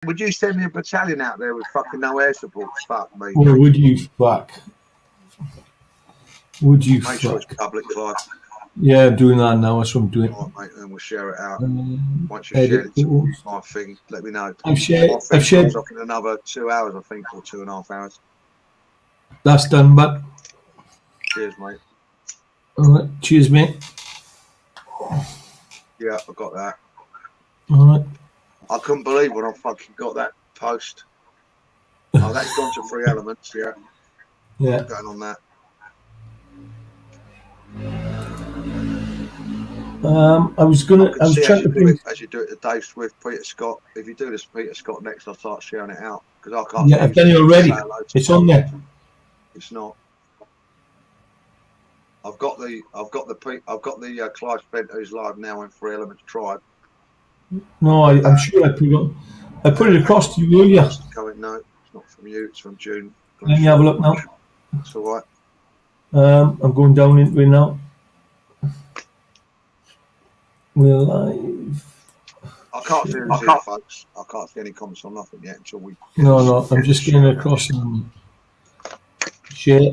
Would you send me a battalion out there with fucking no air support? Fuck me. Or would you fuck? Would you Make sure it's fuck? public, Clive. Yeah, I'm doing that now. That's what I'm doing. All right, mate, and we'll share it out. Once you've shared Edit it to photos. my thing, let me know. I've shared. My thing comes up in another 2 hours, I think, or 2.5 hours. That's done, but. Cheers, mate. All right. Cheers, mate. Yeah, I got that. All right. I couldn't believe when I fucking got that post. Oh, that's gone to 3 elements, yeah. Yeah. Going on that. I was trying to bring. As you do it to Dave Swift, Peter Scott. If you do this Peter Scott next, I'll start sharing it out because I can't. Yeah, I've done it already. It's on there. It's not. I've got the Clive Spent who's live now in 3 Elements Tribe. No, I'm sure I put it across to you earlier. No, it's not from you. It's from June. Let me have a look now. It's all right. I'm going down into it now. We're live. I can't see anything, folks. I can't see any comments on nothing yet until we. No, I'm just getting it across. Share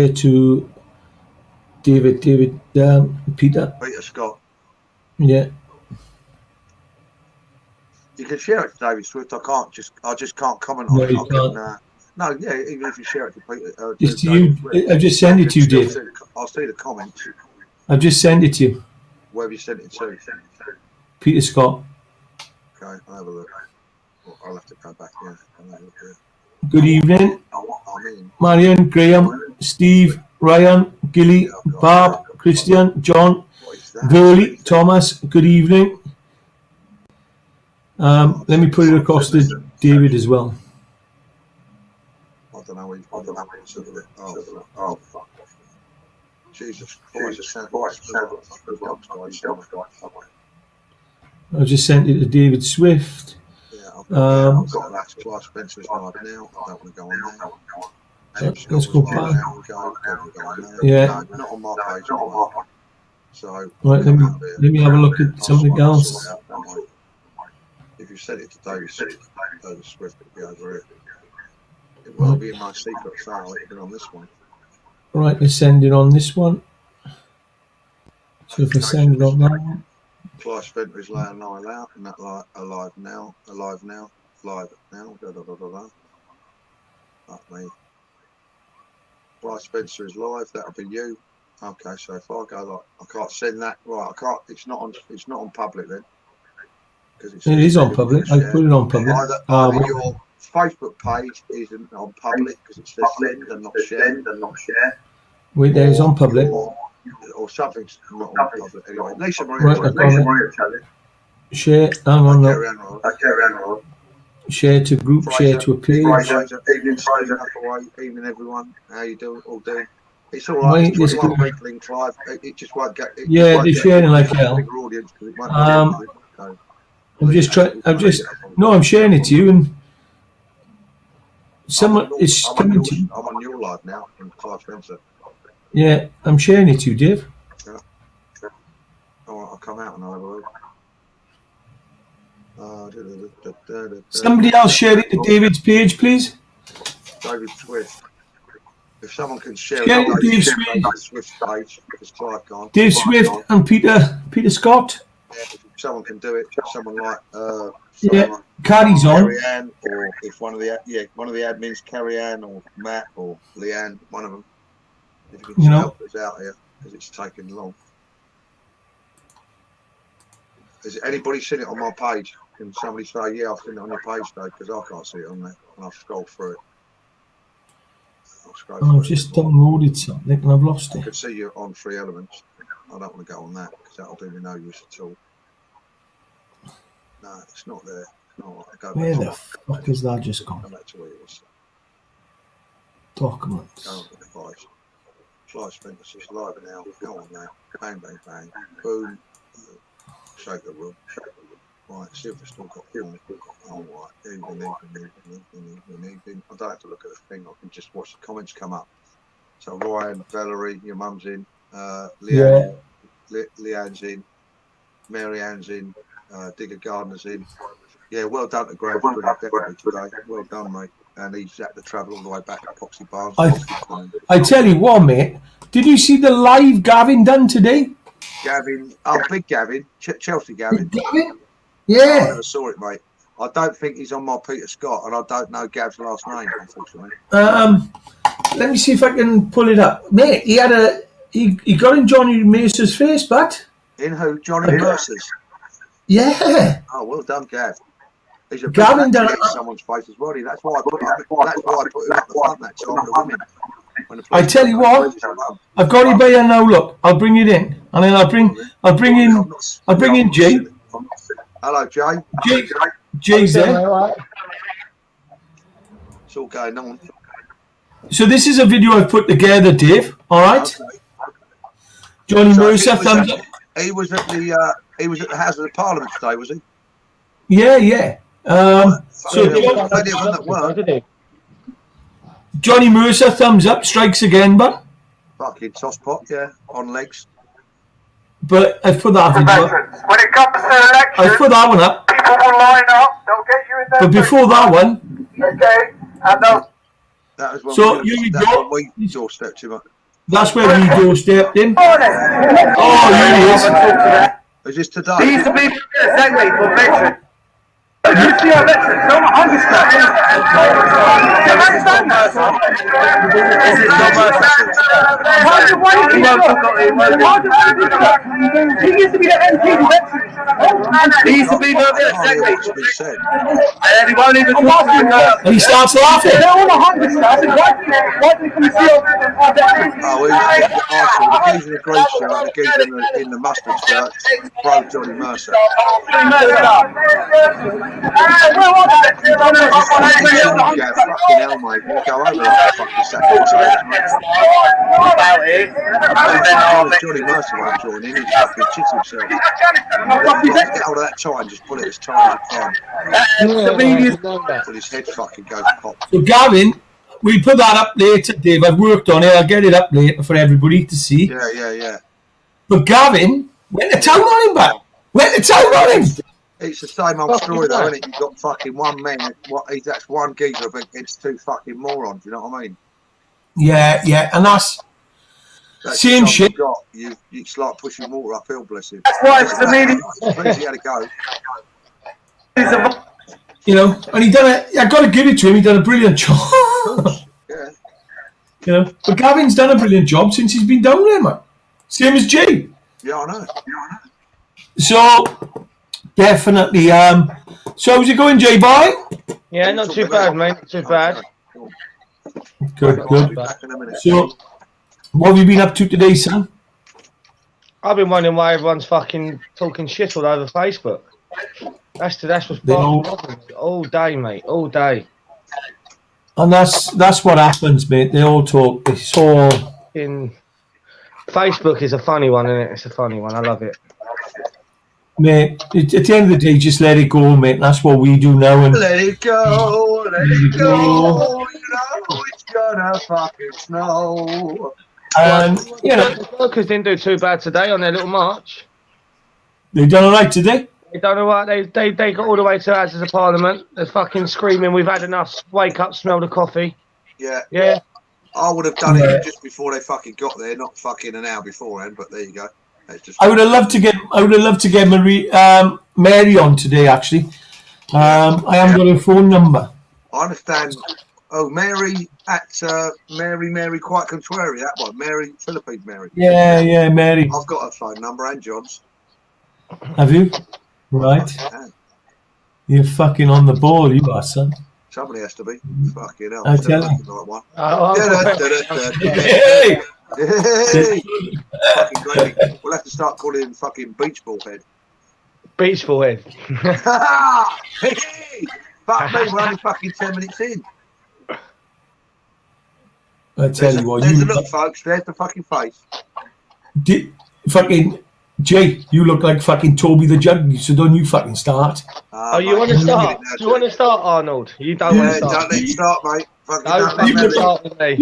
to David, Peter Scott. Yeah. You can share it to David Swift. I just can't comment No, on it. you can't. No, yeah, even if you share it to Peter. Just to you. I've just sent it to you, Dave. I'll see the comments. I've just sent it to you. Where have you sent it to? Peter Scott. Okay, I'll have a look. I'll have to go back here. Good evening. Marion, Graham, Steve, Ryan, Gilly, Barb, Christian, John, Burley, Thomas, good evening. Let me put it across to David as well. I don't know where you've got it. Oh, fuck. Jesus Christ. I just sent it to David Swift. Yeah, I've got that. Clive Spencer's live now. I don't want to go on there. Let's go back. Yeah. No, not on my page. So, right, let me have a look at something else. If you send it to David Swift, it'll be over here. It will be in my secret file. It'll be on this one. Right, let's send it on this one. So if I send it on that one. Clive Spencer is laying out, and that alive now. Da, da, da, da, da. Fuck me. Clive Spencer is live. That'll be you. Okay, so if I go I can't send that. Right, I can't. It's not on public then. It is on public. I put it on public. Either your Facebook page isn't on public because it says send and not share. Wait, there is on public. Or something's not on public anyway. Lisa Maria, right, share. Hang on now. Share to group. Fraser, share to a page. Evening, everyone. How you doing? All doing? It's all right. It's 21 people in Clive. It just won't get. Yeah, they're sharing like hell. I'm just trying. I'm sharing it to you, and someone is coming to you. I'm on your live now in Clive Spencer. Yeah, I'm sharing it to you, Dave. Yeah. All right, I'll come out and I'll have a look. Somebody else share it to David's page, please. David Swift. If someone can share it to Dave Swift's page, because Clive can't. Dave Swift and Peter Scott. Yeah, if someone can do it, someone like Carrie's on. Carrie Ann, or if one of the admins, Carrie Ann or Matt or Leanne, one of them. If you can help us out here, because it's taking long. Has anybody seen it on my page? Can somebody say, yeah, I've seen it on your page, though, because I can't see it on there, and I've scrolled through it. I've just downloaded something and I've lost it. I can see you on 3 Elements. I don't want to go on that, because that'll do me no use at all. No, it's not there. No, where the fuck is that just gone? Go back to where it was. Documents. Go on to the device. Clive Spencer's live now. Go on now. Bang, bang, bang. Boom. Shake the room. Right, see if we've still got film. Oh, right. Evening. I don't have to look at the thing. I can just watch the comments come up. So Ryan, Valerie, your mum's in. Leanne's in. Mary Ann's in. Digger Gardner's in. Yeah, well done to Graham for that definitely today. Well done, mate. And he's had to travel all the way back to Poxy Barnes. I tell you what, mate. Did you see the live Gavin done today? Gavin, big Gavin, Chelsea Gavin. Big Gavin? No, I Yeah. never saw it, mate. I don't think he's on my Peter Scott, and I don't know Gav's last name, unfortunately. Let me see if I can pull it up, mate. He had he got in Johnny Mercer's face, but In who? Johnny Mercer's. yeah. Oh, well done, Gav. He's a Gavin done in someone's face as well. That's why I put him up the front that time. The women. I tell you what, I've got it by here now. Look, I'll bring it in, and then I'll bring in Jay. Hello, Jay. Jay's there. It's all going on. So this is a video I've put together, Dave. All right. Okay. Johnny Mercer, thumbs up. He was at the House of the Parliament today, was he? Yeah. Johnny Mercer, thumbs up, strikes again, but Fucking tosspot, yeah, on legs. But I've put that video up. When it comes to elections, I've put that one up. people will line up. They'll get you in there. But before that one, Okay, and That was when so we, here we that's go. when we doorstepped him up. That's where we doorstepped him. oh, here he is. Is this today? He used to be exactly for veterans. You see our veterans, don't understand. Do you understand that? He used to be the MP for veterans. He used to be the exactly. And he won't even talk to him. And he starts laughing. They're all 100 stars. Why do you come see our veterans? Oh, he's the geezer in the green shirt, the geezer in the mustard shirt, pro Johnny Mercer. Yeah, fucking hell, mate. We'll go over that fucking second. Johnny Mercer won't join in. He's fucking shit himself. Get out of that tie and just pull it as tight as you can. Till his head fucking goes pop. So Gavin, we put that up later, Dave. I've worked on it. I'll get it up later for everybody to see. Yeah. But Gavin went to town on him, back. Went to town on him. It's the same old story though, isn't it? You've got fucking one man, that's one geezer against two fucking morons, you know what I mean? Yeah, and that's same shit. It's like pushing water uphill, bless him. That's why it's the meaning. He had to go. You know, and he done it. I got to give it to him. He done a brilliant job. Yeah. You know, but Gavin's done a brilliant job since he's been down there, man. Same as Jay. Yeah, I know. So definitely. So how's it going, Jay boy? Yeah, not too bad, mate. Not too bad. Good. Back in a minute. So, what have you been up to today, son? I've been wondering why everyone's fucking talking shit all over Facebook. That's what's all day, mate. All day. And that's what happens, mate. They all talk. It's all. Facebook is a funny one, isn't it? It's a funny one. I love it. Mate, at the end of the day, just let it go, mate. That's what we do now. And let it go. You know it's gonna fucking snow. And you know, the workers didn't do too bad today on their little march. They done all right today. They done all right. They got all the way to Houses of Parliament. They're fucking screaming, "We've had enough! Wake up, smell the coffee." Yeah. I would have done it just before they fucking got there, not fucking an hour beforehand. But there you go. I would have loved to get Mary on today. Actually, I haven't got her phone number. I understand. Oh, Mary at Mary quite contrary. That one, Mary Philippines, Mary. Yeah, Mary. I've got her phone number and John's. Have you? Right. You're fucking on the ball, you are, son. Somebody has to be. Fucking hell. I tell you. Hey! Fucking great. We'll have to start calling him fucking beach ball head. Beach ball head. Hey! Fuck me, we're only fucking 10 minutes in. I tell you what, there's the look, folks. There's the fucking face. Fucking Jay, you look like fucking Toby the Jug, so don't you fucking start. You want to start? Do you want to start, Arnold? You don't want to start. Don't let you start, mate. Don't start with me.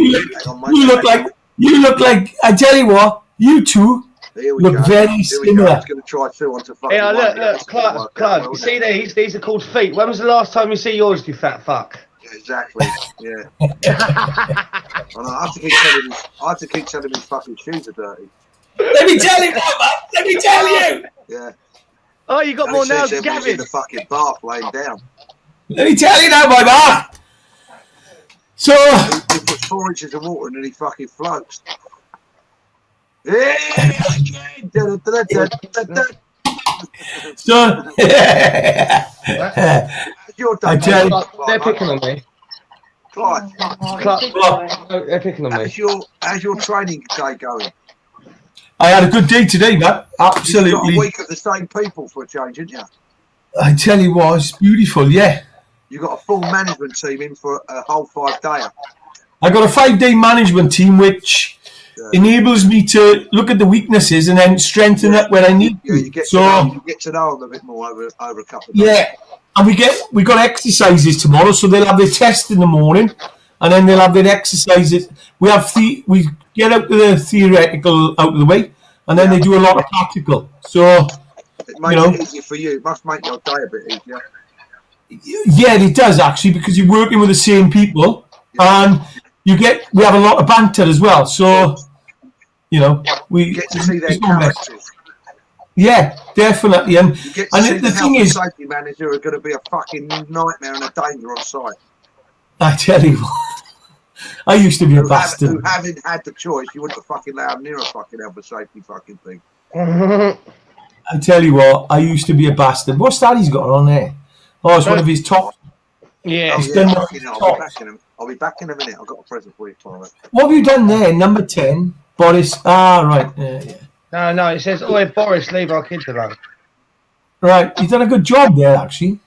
You look like, I tell you what, you two Here we look go. very Here we go. similar. He's going to try two onto fucking Yeah, one. look, Clive, you see these are called feet. When was the last time you see yours, you fat fuck? Yeah, exactly. Yeah. And I have to keep telling his fucking shoes are dirty. Let me tell you now, man. Let me tell you. Yeah. Oh, you got And more he nails says than he's in Gavin. the fucking bath laying down. Let me tell you now, my man. So He puts 4 inches of water in and he fucking floats. Yeah, again. so You're I done. tell you, They're picking on me. Clive, They're picking on me. how's your training day going? I had a good day today, man. You've got a Absolutely. week of the same people for a change, haven't you? I tell you what, it's beautiful. Yeah. You've got a full management team in for a whole 5-dayer. I got a 5-day management team, which enables me to look at the weaknesses and then strengthen up where I need Yeah, to. you get to know them a bit more over a couple of days. Yeah, and we got exercises tomorrow, so they'll have their test in the morning, and then they'll have their exercises. We get out the theoretical out of the way, and then they do a lot of practical. So it makes it easier for you. It must make your day a bit easier. Yeah, it does actually, because you're working with the same people, and we have a lot of banter as well. So we get to see their characters. Yeah, definitely. And you get to see the thing is, safety manager are going to be a fucking nightmare and a danger on site. I tell you what, I used to be a bastard. Who having had the choice, you wouldn't have fucking allowed them near a fucking health and safety fucking thing. I tell you what, I used to be a bastard. What's that he's got on there? Oh, it's one of his tops. Yeah. I'll be back in a minute. I've got a present for you, Clive. What have you done there? Number 10, Boris. Right. Yeah. No, it says, "Oh, Boris, leave our kids alone." Right, you've done a good job there, actually.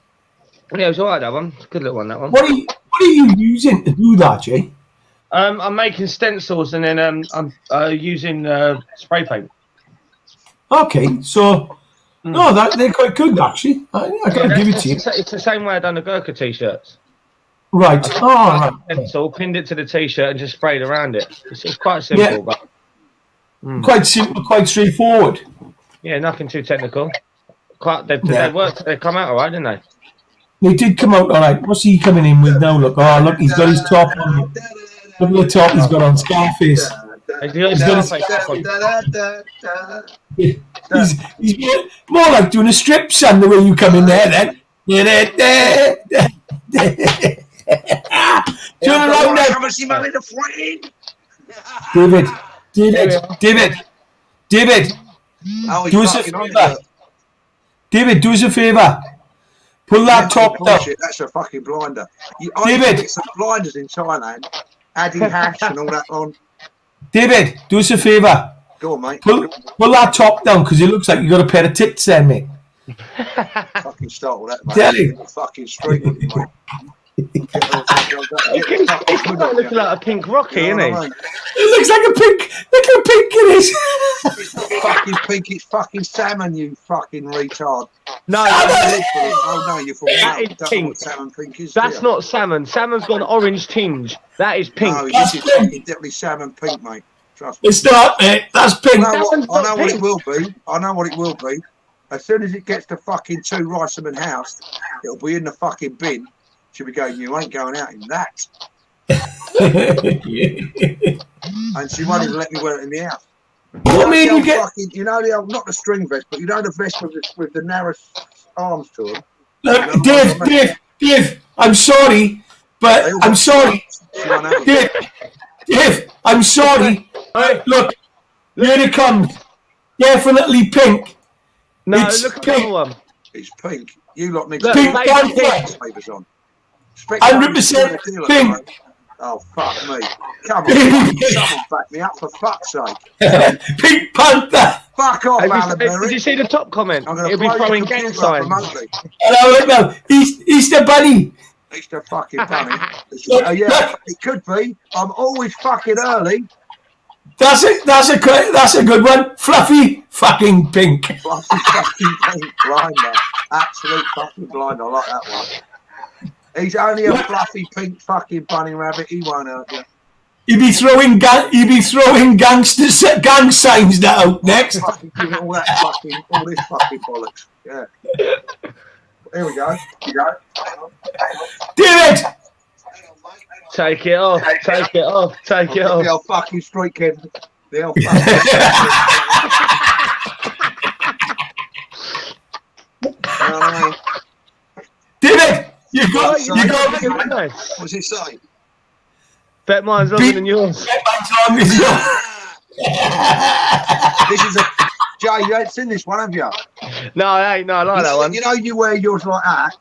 Yeah, it was alright, that one. Good little one, that one. What are you using to do that, Jay? I'm making stencils and then I'm using spray paint. Okay, so they're quite good actually. I gotta give it to you. It's the same way I done the Gurkha t-shirts. Right. Right. Stencil, pinned it to the t-shirt and just sprayed around it. It's quite simple, but quite simple, quite straightforward. Yeah, nothing too technical. They worked. They come out alright, didn't they? They did come out alright. What's he coming in with now? Look, he's got his top on. Look at the top he's got on, Scarface. He's more like doing a strip, son, the way you come in there then. Turn around now. David, do us a favour. David, do us a favour. Pull that top down. That's a fucking blinder. David, get some blinders in Thailand, adding hash and all that on. David, do us a favour. Go on, mate. Pull that top down because it looks like you got a pair of tits there, mate. Fucking start with that, mate. Tell you. Fucking street with you, mate. He's looking like a pink Rocky, isn't he? It looks like a pink. Look how pink it is. It's not fucking pink. It's fucking salmon, you fucking retard. No, you're from that is pink. Salmon pink is. That's not salmon. Salmon's got an orange tinge. That is pink. No, this is fucking definitely salmon pink, mate. Trust me. It's not, mate. That's pink. I know what it will be. I know what it will be. As soon as it gets to fucking 2 Riceman House, it'll be in the fucking bin. She'll be going, you ain't going out in that. And she won't even let me wear it in the house. What made you get? Fucking, you know the old, not the string vest, but you know the vest with the narrow arms to them. Look, Dave, I'm sorry, but I'm sorry. Dave, I'm sorry. Look, here it comes. Definitely pink. No, it's look at pink. the other one. It's pink. You lot need to pink panther. on. 100% pink. Oh, fuck me. Come on. Someone back me up, for fuck's sake. Pink Panther. Fuck off, Alan Berry. Did you see the top comment? He'll be throwing gang signs. Hello, Easter Bunny. Easter fucking Bunny. Yeah, it could be. I'm always fucking early. That's a good one. Fluffy fucking pink. Fluffy fucking pink blinder. Absolute fucking blinder. I like that one. He's only a fluffy pink fucking bunny rabbit. He won't hurt you. You'd be throwing gangsters gang signs out next. Fucking give it all this fucking bollocks. Yeah. Here we go. David! Take it off. Take it off. Take it off. The old fucking street kid. The old fucking. David! You got. What's it say? Bet mine's longer than yours. This is a. Jay, you ain't seen this one, have you? No, I ain't. No, I like that one. You know, you wear yours like that,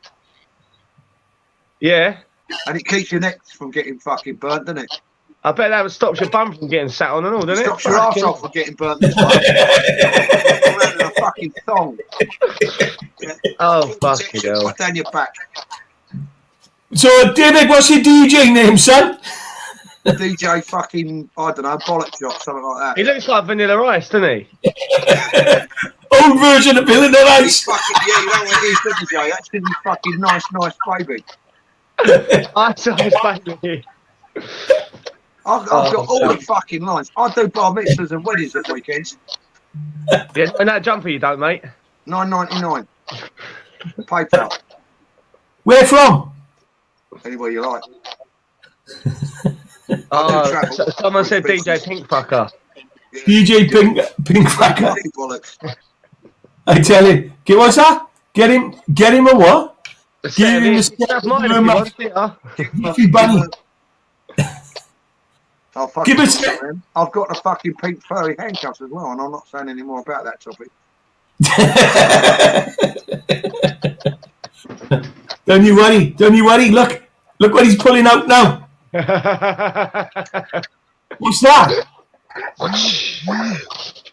Yeah. and it keeps your neck from getting fucking burnt, doesn't it? I bet that stops your bum from getting sat on and all, doesn't it? Stops your arse off from getting burnt this way. Around in a fucking thong. Oh, fucking hell. Right down your back. So, David, what's your DJ name, son? DJ fucking, I don't know, bollock shop, something like He that. looks like Vanilla Ice, doesn't he? Old version of Bill in the Ice. Fucking, yeah, you know what it is, doesn't you, Jay? That's his fucking nice baby. I saw his baby. I've got all the fucking lines. I do bar mitzvahs and weddings at weekends. Yeah, and that jumper you don't, mate. $9.99. PayPal. Where from? Anywhere you like. Oh, someone said DJ Pinkfucker. Yeah. DJ Pink Cracker. Bollocks. I tell you. What's that? Get him a what? Give him a That's mine if you want it, huh? Fluffy bunny. Oh, Give us. I've got the fucking pink furry handcuffs as well, and I'm not saying any more about that topic. Don't you worry. Look what he's pulling out now. What's that?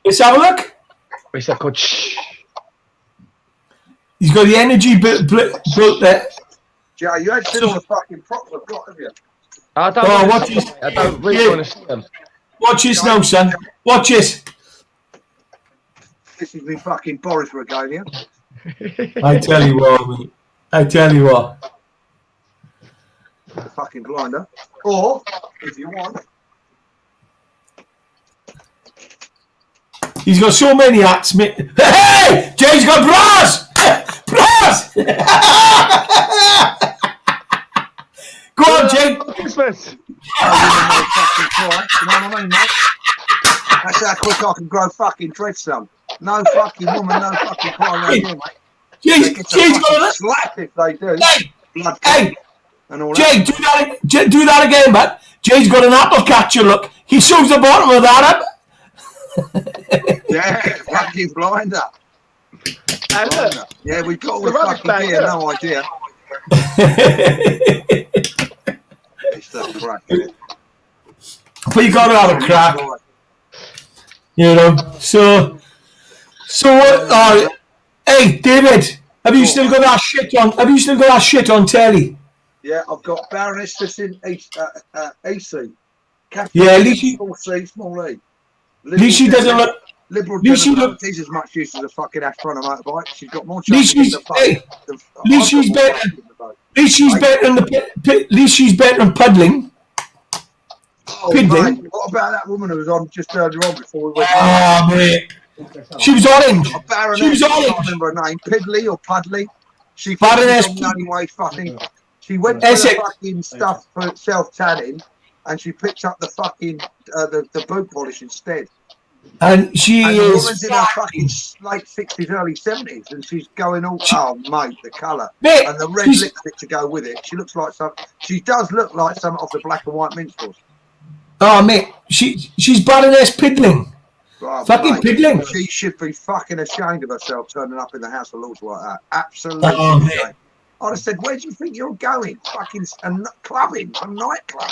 Let's have a look. It's a good shh. He's got the energy built there. Joe, you ain't seen all the fucking props I've got, have you? I don't, watch this. I don't really want to see them. Watch this now, son. Watch this. This is me fucking Boris regalia. I tell you what, mate. The fucking blinder. Or, if you want, He's got so many hats, mate. Hey! Jay's got bras! Bras! Go on, Jay. Christmas. you know what I mean, mate? That's how quick I can grow fucking dreads, son. No fucking woman, no fucking cry around here, mate. They get Jay's got a a slap if they do. Hey! Blood Hey! and all Jay, that. do that again, man. Jay's got an apple catcher, look. He shows the bottom of that up. Yeah, fucking blinder. Blinder. Yeah, we've got all the fucking gear, no idea. It's the crack, isn't it? But you got to have a crack, you know. So what? Hey, David, have you still got that shit on? Have you still got that shit on telly? Yeah, I've got Baroness in AC. Yeah, at least small C, small E. At least she doesn't look. Liberal least she Democrat, she's as much use as a fucking Astra on a motorbike. She's got more At least chance she's. Hey, at least she's better. At least she's better than at least she's better than puddling. Oh, mate, what about that woman who was on just earlier on before we went? Oh, mate. She was orange. She was orange. I can't remember her name. Piddly or Puddly. She Baroness. the only way fucking. She went for the fucking stuff for self tanning, and she picked up the fucking the boot polish instead. And she and the is. woman's in her fucking late 60s, early 70s, and she's going all. Oh, mate, the colour Mate, and the red lipstick to go with it. She looks like some. She does look like some of the black and white minstrels. Oh, mate, she's Baroness Piddling. Oh, fucking mate, Piddling. She should be fucking ashamed of herself turning up in the House of Lords like that. Absolutely. Oh, ashamed. I'd have said, where do you think you're going? Fucking clubbing, a nightclub.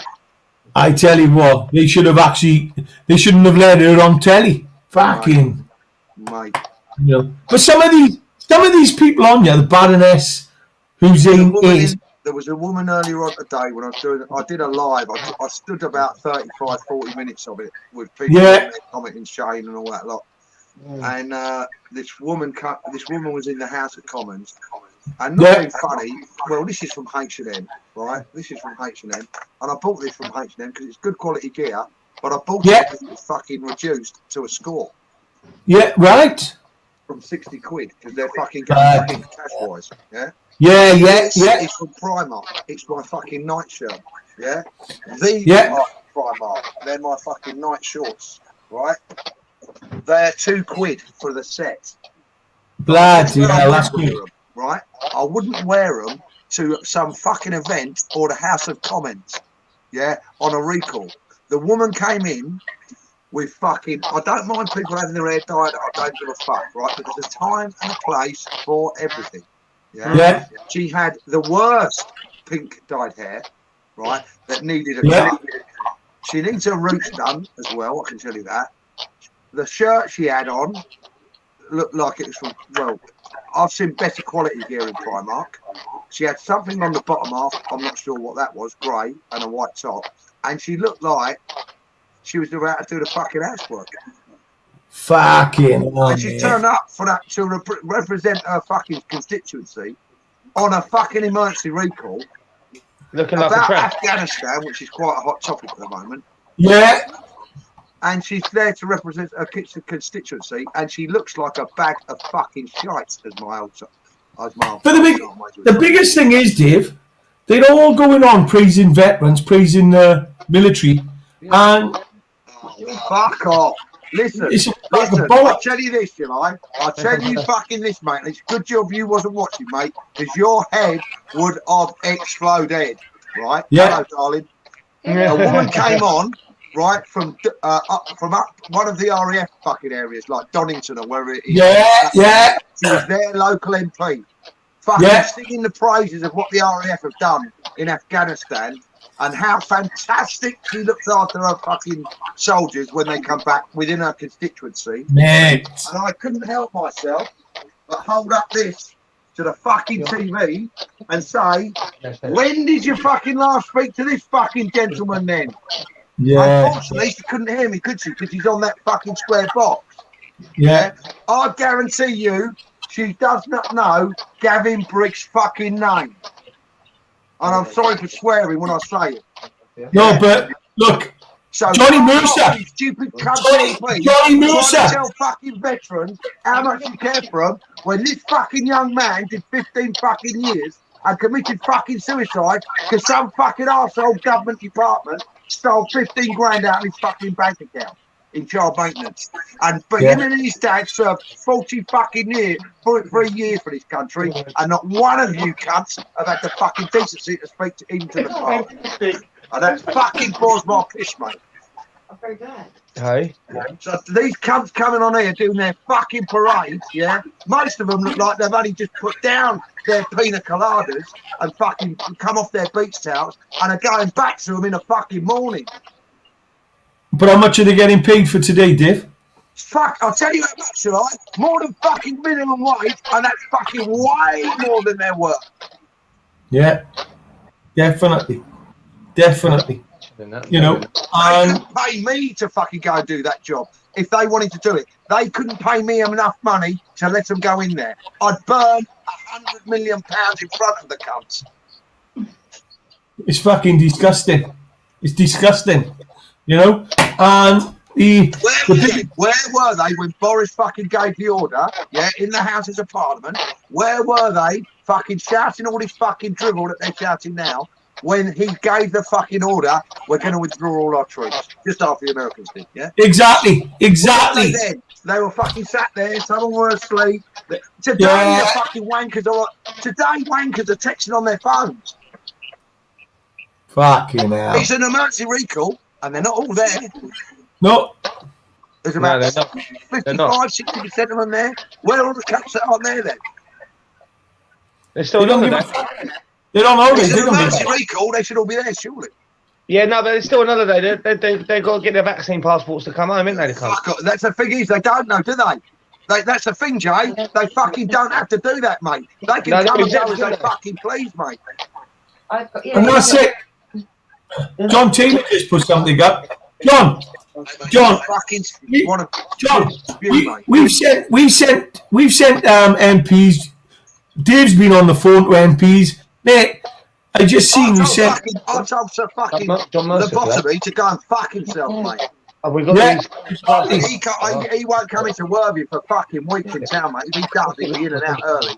I tell you what, they shouldn't have let her on telly. Fucking. Mate. You know. But some of these people on there, the Baroness, who's in is. There was a woman earlier on today when I did a live. I stood about 35, 40 minutes of it with people commenting Shane and all that lot. And this woman was in the House of Commons, And not being funny, well, this is from H&M, right? This is from H&M. And I bought this from H&M because it's good quality gear, but I bought it because it was fucking reduced to a score. Yeah, right. From 60 quid because they're fucking going cash-wise, yeah? It's from Primark. It's my fucking nightshirt, yeah? These are Primark. They're my fucking night shorts, right? They're £2 for the set. Bloody hell, that's good. Right? I wouldn't wear them to some fucking event or the House of Commons, yeah, on a recall. The woman came in with fucking, I don't mind people having their hair dyed, I don't give a fuck, right? But there's a time and a place for everything, yeah? She had the worst pink dyed hair, right, that needed a cut. She needs her roots done as well, I can tell you that. The shirt she had on looked like it was from, well, I've seen better quality gear in Primark. She had something on the bottom half, I'm not sure what that was, grey and a white top. And she looked like she was about to do the fucking housework. Fucking and she turned up for that to represent her fucking constituency on a fucking emergency recall. Looking like about a tramp. Afghanistan, which is quite a hot topic at the moment. Yeah. And she's there to represent her constituency, and she looks like a bag of fucking shite, as my old. But the biggest thing is, Dave, they're all going on praising veterans, praising the military, and fuck off. Listen, I'll tell you this, I'll tell you fucking this, mate. It's a good job you wasn't watching, mate, because your head would have exploded, right? Yeah. Hello, darling. A woman came on, right, from up one of the RAF fucking areas, like Donington or wherever it is. Yeah. She was their local MP, fucking singing the praises of what the RAF have done in Afghanistan and how fantastic she looks after her fucking soldiers when they come back within her constituency. Mate. And I couldn't help myself but hold up this to the fucking TV and say, when did you fucking last speak to this fucking gentleman then? Yeah. Unfortunately, she couldn't hear me, could she? Because he's on that fucking square box. Yeah. I guarantee you, she does not know Gavin Brick's fucking name. And I'm sorry for swearing when I say it. No, but look, so Johnny Mercer. Stupid Johnny Mercer. Tell fucking veterans how much you care for them when this fucking young man did 15 fucking years and committed fucking suicide because some fucking arsehole government department stole 15 grand out of his fucking bank account in child maintenance. But him and his dad served 40 fucking years, 3 years for this country, and not one of you cunts have had the fucking decency to speak to him to the party. And that fucking bores my piss, mate. Very good. Hey. So these cunts coming on here doing their fucking parades, yeah? Most of them look like they've only just put down their pina coladas and fucking come off their beach towels and are going back to them in the fucking morning. But how much are they getting paid for today, Dave? Fuck, I'll tell you how much, shall I? More than fucking minimum wage, and that's fucking way more than they're worth. Yeah. Definitely. You know, they couldn't pay me to fucking go and do that job if they wanted to do it. They couldn't pay me enough money to let them go in there. I'd burn £100 million in front of the cunts. it's fucking disgusting. It's disgusting. You know, and where were they when Boris fucking gave the order? Yeah, in the Houses of Parliament. Where were they fucking shouting all this fucking drivel that they're shouting now? When he gave the fucking order, we're going to withdraw all our troops, just after the Americans did, yeah? Exactly. They were fucking sat there, some of them were asleep. Today, the fucking wankers are texting on their phones. Fucking hell. It's an emergency recall, and they're not all there. No. There's about 55-60% of them there. Where are all the cunts that aren't there then? They're still on there. They don't know. It's an emergency recall. They should all be there, surely. Yeah, no, but it's still another day. They've got to get their vaccine passports to come home, ain't they? That's the thing is, they don't know, do they? That's the thing, Jay. They fucking don't have to do that, mate. They can come and go as they fucking please, mate. And that's it. John Taylor just put something up. John, we've sent MPs Dave's been on the phone to MPs. Mate, I just seen you said... I told Sir fucking John Mercer, lobotomy to go and fuck himself, mate. Have we got these? He won't come into Worthing for fucking weeks in town, mate. If he does, he'll be in and out early.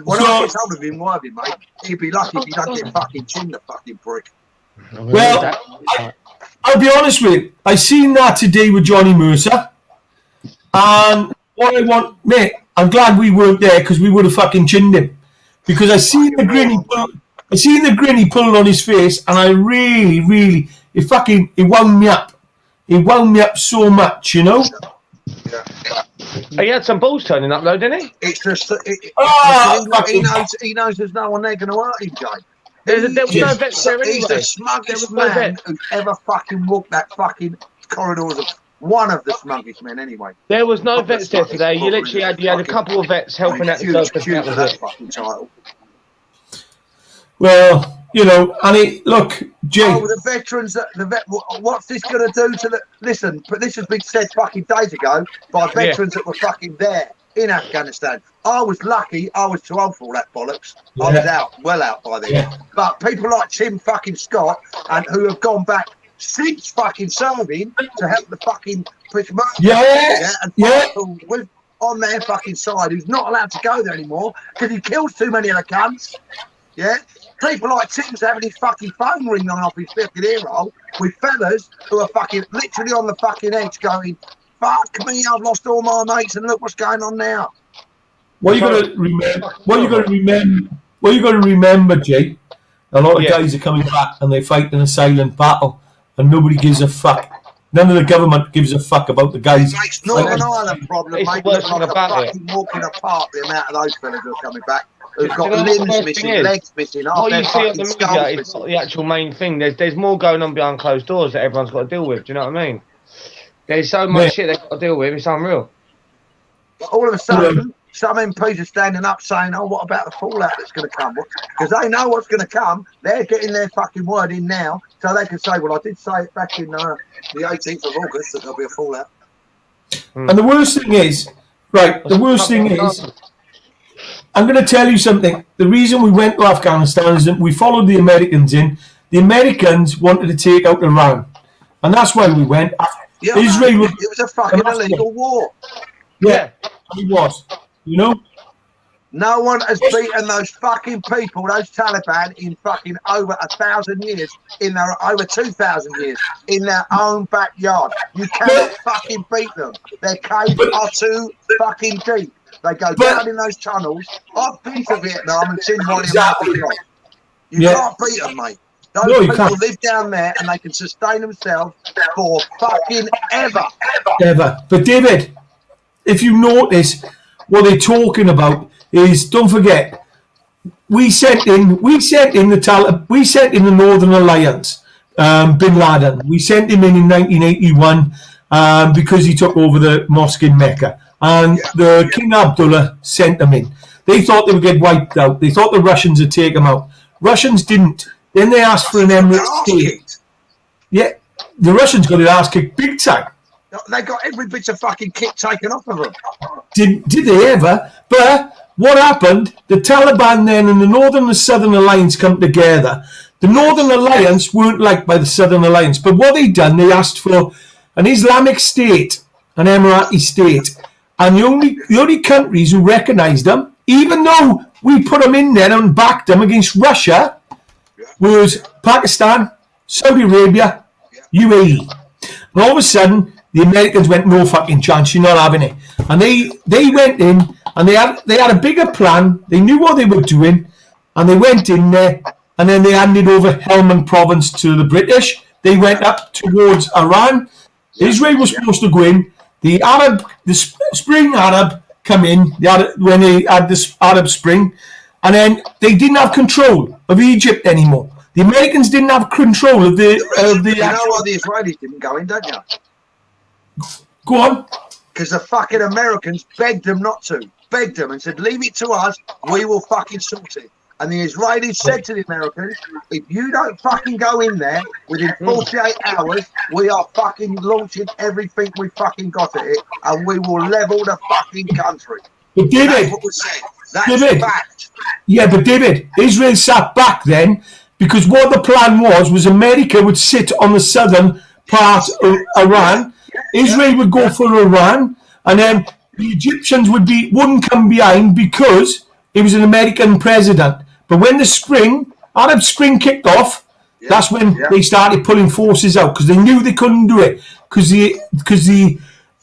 When I get hold of him, Worthing, mate, he'd be lucky if he don't get fucking chinned, the fucking prick. Well, I'll be honest with you. I seen that today with Johnny Mercer. And what I want, mate, I'm glad we weren't there because we would have fucking chinned him. Because I seen the grin he pulled on his face, and I really, it wound me up. It wound me up so much, you know? Yeah. He had some balls turning up though, didn't he? It's just, he knows there's no one there going to hurt him, Jay. There was no vets there anyway. He's the smuggest man who's ever fucking walked that fucking corridors of one of the smuggest men anyway. There was no vets there today. You literally had a couple of vets helping out the circus. That fucking title. Well, you know, and look, Jay. Oh, the veterans, what's this going to do to the... Listen, but this has been said fucking days ago by veterans that were fucking there in Afghanistan. I was lucky, I was too old for all that bollocks. I was well out by then. Yeah. But people like Tim fucking Scott, and who have gone back since fucking serving to help the fucking and on their fucking side, who's not allowed to go there anymore because he kills too many of the cunts. Yeah, people like Tim's having his fucking phone ringing off his fucking earhole with fellas who are fucking literally on the fucking edge going, fuck me, I've lost all my mates and look what's going on now. What you got to remember, Jay, a lot of guys are coming back and they're fighting a silent battle and nobody gives a fuck. None of the government gives a fuck about the guys. It makes Northern Ireland problem, mate. It's like a fucking walking apart, the amount of those fellas who are coming back. Who've got limbs missing, legs missing. What you see on the media is not the actual main thing. There's more going on behind closed doors that everyone's got to deal with. Do you know what I mean? There's so much shit they've got to deal with. It's unreal. But all of a sudden, some MPs are standing up saying, oh, what about the fallout that's going to come? Because they know what's going to come. They're getting their fucking word in now. So they can say, well, I did say it back in the 18th of August that there'll be a fallout. And the worst thing is, I'm going to tell you something. The reason we went to Afghanistan is that we followed the Americans in. The Americans wanted to take out Iran. And that's why we went. Yeah, Israel it was a fucking illegal war. Yeah, it was. You know? No one has beaten those fucking people, those Taliban, in fucking over 1,000 years, over 2,000 years, in their own backyard. You cannot fucking beat them. Their caves are too fucking deep. They go down in those tunnels. I've been to Vietnam and seen one in Africa. You can't beat them, mate. Those people live down there and they can sustain themselves for fucking ever. But David, if you notice, what they're talking about is, don't forget, we sent in the Northern Alliance, Bin Laden. We sent him in 1981 because he took over the mosque in Mecca. And the King Abdullah sent them in. They thought they would get wiped out. They thought the Russians would take them out. Russians didn't. Then they asked for an emirate state. Yeah, the Russians got their ass kicked big time. They got every bit of fucking kit taken off of them. Did they ever? But what happened? The Taliban then and the Northern and the Southern Alliance come together. The Northern Alliance weren't liked by the Southern Alliance. But what they done, they asked for an Islamic state, an Emirati state. And the only countries who recognised them, even though we put them in there and backed them against Russia, was Pakistan, Saudi Arabia, UAE. And all of a sudden, the Americans went, no fucking chance, you're not having it. And they went in, and they had a bigger plan. They knew what they were doing, and they went in there, and then they handed over Helmand province to the British. They went up towards Iran. Israel was supposed to go in. The Spring Arab come in when they had this Arab Spring, and then they didn't have control of Egypt anymore. The Americans didn't have control of the. You know why the Israelis didn't go in, don't you? Go on. Because the fucking Americans begged them not to. Begged them and said, leave it to us, we will fucking sort it. And the Israelis said to the Americans, if you don't fucking go in there within 48 hours, we are fucking launching everything we fucking got at it, and we will level the fucking country. But David, that's what was said. That's David. fact. Yeah, but David, Israel sat back then because what the plan was America would sit on the southern part of Iran. Israel would go for Iran, and then the Egyptians wouldn't come behind because it was an American president. But when the Arab Spring kicked off, that's when they started pulling forces out because they knew they couldn't do it because the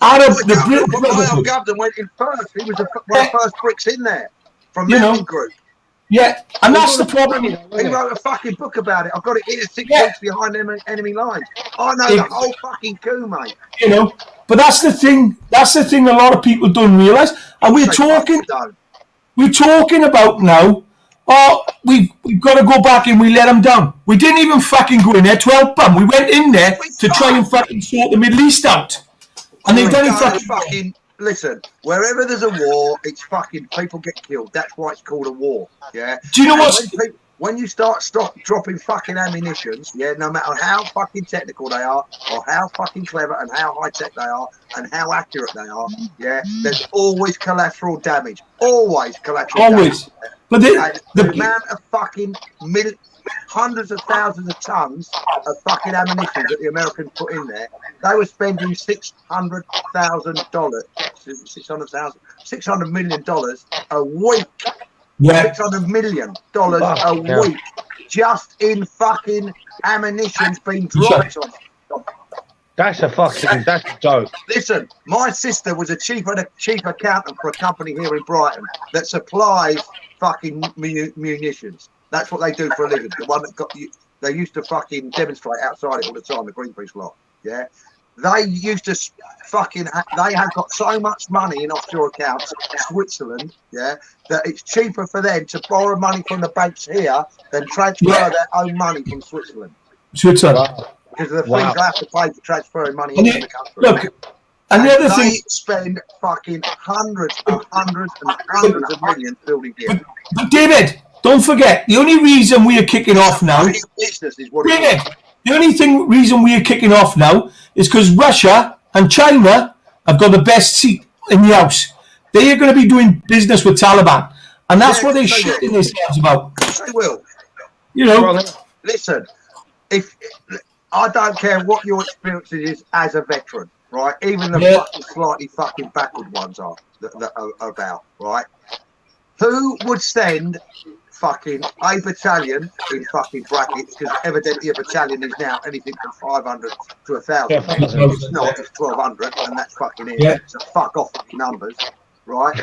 Arab the government went in first. He was one of the first bricks in there from Mountain Group. Yeah, and that's the problem. He wrote a fucking book about it. I've got it here 6 weeks behind enemy lines. I know the whole fucking coup, mate. You know, but that's the thing. That's the thing. A lot of people don't realise, and we're talking about now. Oh, we've got to go back and we let them down. We didn't even fucking go in there to help them. We went in there to try and fucking sort the Middle East out, and they've done it fucking. Listen, wherever there's a war, it's fucking people get killed. That's why it's called a war. Yeah. Do you know what? When you stop dropping fucking ammunitions, no matter how fucking technical they are, or how fucking clever and how high tech they are, and how accurate they are, there's always collateral damage. Always collateral damage. But the amount of fucking hundreds of thousands of tons of fucking ammunition that the Americans put in there, they were spending $600 million a week. $600 million a week just in fucking ammunition being dropped on. That's a joke. Listen, my sister was a chief accountant for a company here in Brighton that supplies fucking munitions. That's what they do for a living. The one that they used to fucking demonstrate outside it all the time, the Greenpeace lot. Yeah. They used to they have got so much money in offshore accounts, Switzerland, that it's cheaper for them to borrow money from the banks here than transfer their own money from Switzerland. Because of the things they have to pay for transferring money into the country. Look, and the other thing, they spend fucking hundreds of millions building gear. But David, don't forget, the only reason we are kicking off now, the only reason we are kicking off now is because Russia and China have got the best seat in the house. They are going to be doing business with Taliban, and that's what they're shitting themselves about. They will. You know, listen, if I don't care what your experience is as a veteran, right? Even the fucking slightly fucking backward ones are about, right? Who would send fucking a battalion in fucking brackets, because evidently a battalion is now anything from 500 to 1,000. It's not, it's 1,200, and that's fucking it. So fuck off numbers, right?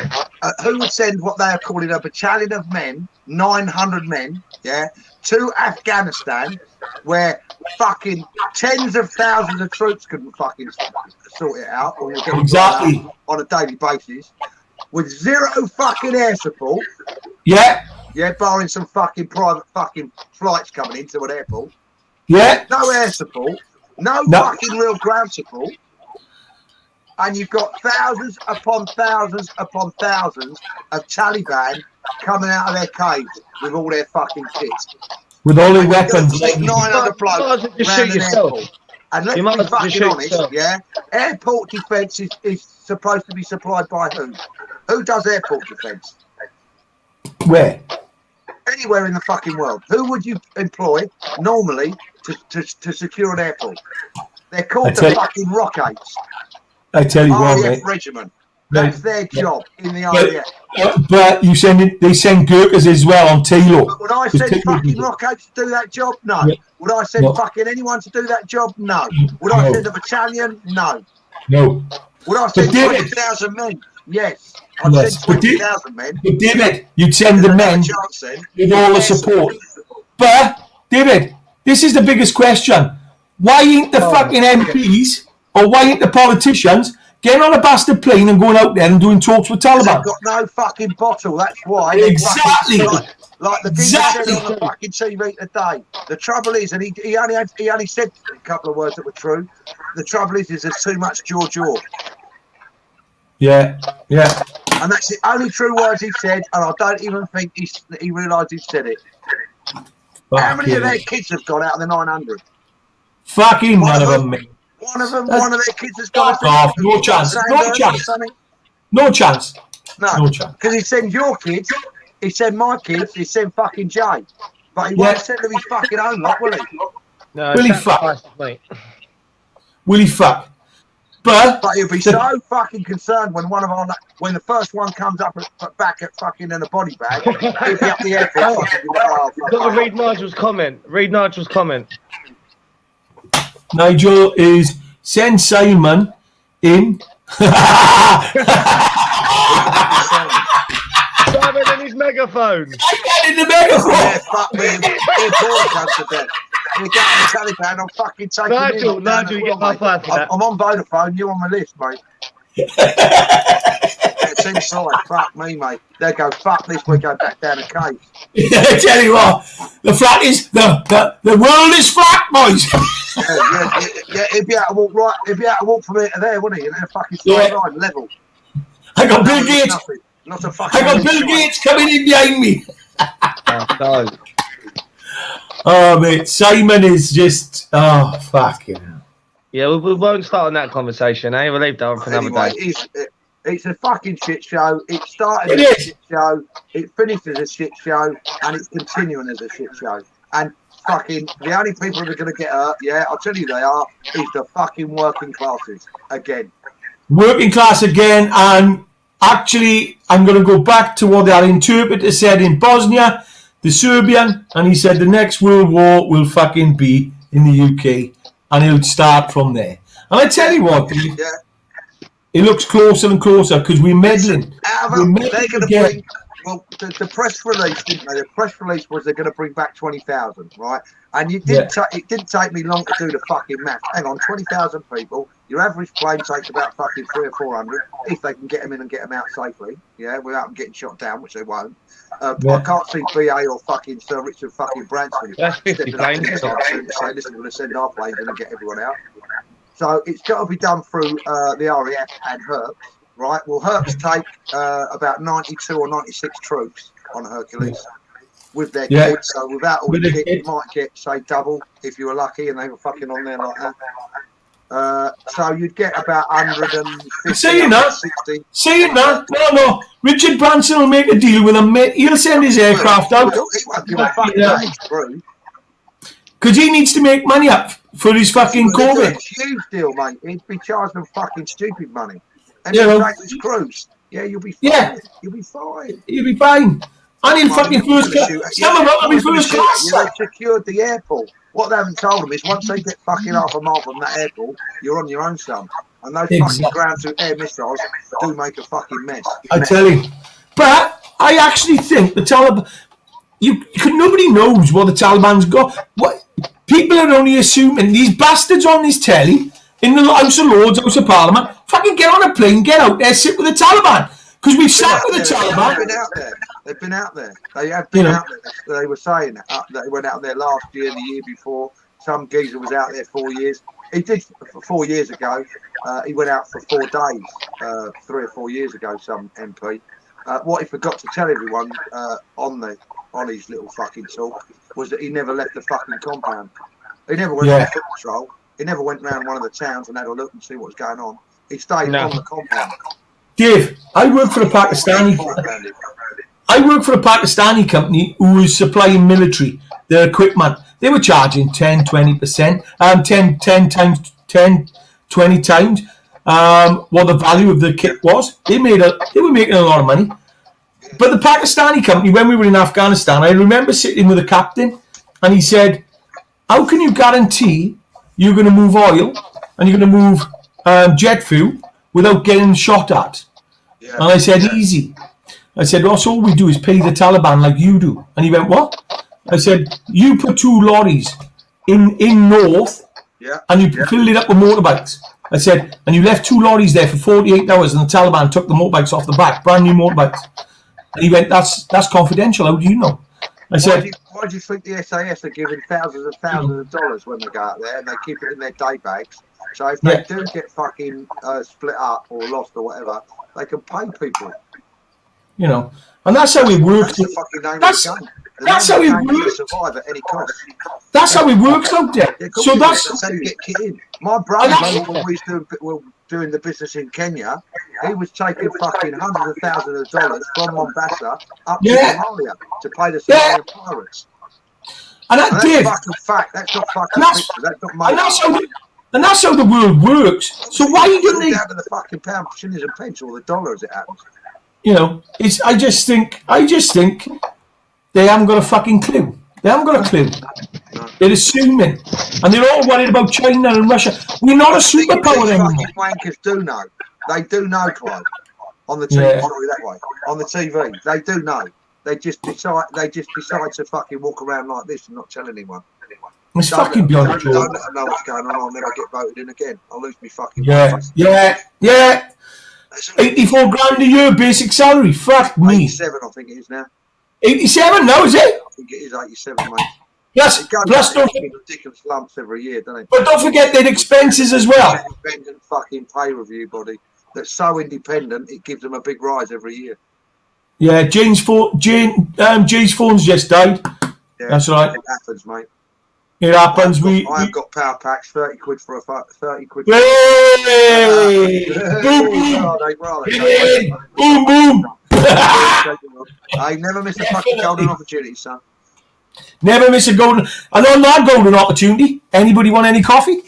Who would send what they are calling a battalion of men, 900 men, to Afghanistan, where fucking tens of thousands of troops couldn't fucking sort it out, or on a daily basis, with zero fucking air support. Barring some fucking private fucking flights coming into an airport. No air support. No fucking real ground support. And you've got thousands upon thousands upon thousands of Taliban coming out of their caves with all their fucking kits. With all their weapons. 900 blokes around an airport. And let's be fucking honest, airport defence is supposed to be supplied by who? Who does airport defence? Where? Anywhere in the fucking world. Who would you employ normally to secure an airport? They're called the fucking Rockets. I tell you what, RAF regiment. That's their job in the RAF. But they send Gurkhas as well on Tilo. Would I send fucking Rockets to do that job? No. Would I send fucking anyone to do that job? No. Would I send a battalion? No. Would I send 20,000 men? Yes. I'd send 20,000 men. But David, you'd send the men with all the support. But, David, this is the biggest question. Why ain't the fucking MPs, or why ain't the politicians getting on a bastard plane and going out there and doing talks with Taliban? They've got no fucking bottle, that's why. Exactly. Like the geezer said on the fucking TV today. The trouble is, and he only said a couple of words that were true. The trouble is there's too much George. Yeah. And that's the only true words he said, and I don't even think he realised he said it. How many of their kids have gone out of the 900? Fucking none of them, mate. One of their kids has gone off. No chance. No chance. Because he sends your kids, he send my kids, he send fucking Jay. But he won't send them his fucking own lot, will he? No, Will he fuck? Mate. Will he fuck? But he'll be so fucking concerned when when the first one comes up back at fucking in a body bag, he'll be up the airport. Got to read Nigel's comment. Read Nigel's comment. Nigel is send Simon in. Simon in his megaphone. I get in the megaphone. Yeah, fuck me. He'll comes to bed. You get on the Taliban, I'm fucking taking Nigel, you get my five for that. I'm on Vodafone, you're on my list, mate. It's inside, fuck me, mate. They go, fuck this, we go back down the cave. I tell you what, the flat is, the world is flat, boys. yeah, he'd be able to walk right, he'd be able to walk from here to there, wouldn't he? And then a fucking straight line, level. I got Bill Gates. Not a fucking I got Bill Gates coming in behind me. Oh, mate, Simon is just, fucking hell. Yeah, we won't start on that conversation, eh? We'll leave that on for another day. It's a fucking shit show. It started as a shit show, it finished as a shit show, and it's continuing as a shit show. And fucking, the only people that are going to get hurt, yeah, I'll tell you they are, is the fucking working classes, again. Working class again, and actually, I'm going to go back to what our interpreter said in Bosnia, the Serbian, and he said the next world war will fucking be in the UK, and it'll start from there. And I tell you what, dude, it looks closer and closer because we're meddling. They're going to bring, well, the press release, didn't they? The press release was they're going to bring back 20,000, right? And it didn't take me long to do the fucking math. Hang on, 20,000 people. Your average plane takes about fucking 300 or 400 if they can get them in and get them out safely, yeah, without them getting shot down, which they won't. I can't see BA or fucking Sir Richard fucking Branson. That's 50 planes. Listen, we're going to send our planes in and get everyone out. So it's got to be done through the RAF and Herps, right? Well, Herps take about 92 or 96 troops on Hercules with their kids. So without all the kit, you might get, say, double if you were lucky and they were fucking on there like that. So you'd get about 150, Saying that, no. Richard Branson will make a deal with him, mate. He'll send his aircraft out. He won't give a fucking through. Because he needs to make money up for his fucking COVID. It's a huge deal, mate. He'd be charging them fucking stupid money. And he'll take his cruise. Yeah, you'll be fine. Yeah. You'll be fine. You'll be fine. And in fucking first class. Some of them will be first class. They've secured the airport. What they haven't told them is once they get fucking half a mile from that airport, you're on your own, son. And those fucking ground-to-air missiles do make a fucking mess. I tell you. But I actually think the Taliban... Nobody knows what the Taliban's got. What people are only assuming these bastards on this telly in the House of Lords, House of Parliament, fucking get on a plane, get out there, sit with the Taliban. Because we've sat with the Taliban. They've been out there. They have been out there. They were saying that they went out there last year, the year before. Some geezer was out there 4 years. He did 4 years ago. He went out for 4 days, 3 or 4 years ago. Some MP. What he forgot to tell everyone on his little fucking talk was that he never left the fucking compound. He never went on foot patrol. He never went round one of the towns and had a look and see what was going on. He stayed on the compound. Dave, I work for a Pakistani company who was supplying military their equipment. They were charging 10, 20%, 10 times, 20 times what the value of the kit was. They were making a lot of money. But the Pakistani company, when we were in Afghanistan, I remember sitting with the captain and he said, how can you guarantee you're going to move oil and you're going to move jet fuel without getting shot at? Yeah. And I said, easy. I said, all we do is pay the Taliban like you do. And he went, what? I said, you put 2 lorries in North and you filled it up with motorbikes. I said, and you left 2 lorries there for 48 hours and the Taliban took the motorbikes off the back, brand new motorbikes. And he went, that's confidential. How do you know? I said, why do you think the SAS are giving thousands and thousands of dollars when they go out there and they keep it in their day bags? So if they do get fucking split up or lost or whatever, they can pay people. You know, and that's how it works. That's how it works. Survive at any cost. That's how it works out there. Yeah, so that's how you get kit in. My brother, when we were doing the business in Kenya, he was taking fucking hundreds of thousands of dollars from Mombasa up to Somalia to pay the Somalian pirates. And that's fucking fact. That's not fucking picture. That's not my. And that's how the world works. So why don't they? Down to the fucking pound, shillings and pence, or the dollar as it happens. You know, it's. I just think they haven't got a fucking clue. They haven't got a clue. No. They're assuming, and they're all worried about China and Russia. We're not a superpower anymore. Fucking wankers do know. They do know, Clive. On the TV, that way. On the TV, they do know. They just decide. To fucking walk around like this and not tell anyone. It's fucking beyond the truth. Don't let them know what's going on. I'll never get voted in again. I'll lose me fucking. Yeah. 84 grand a year basic salary. Fuck me. 87, I think it is now. 87 now, is it? I think it is 87, mate. Plus don't ridiculous lumps every year, don't it? But don't forget their expenses as well. Independent fucking pay review body that's so independent it gives them a big rise every year. Yeah, Jay's phone's just died. Yeah, that's right. It happens, mate. It happens. I've got power packs, 30 quid for a 30 quid. Hey! Boom, boom. Boom, boom. I never miss a fucking golden opportunity, son. Never miss a golden. And on that golden opportunity, anybody want any coffee?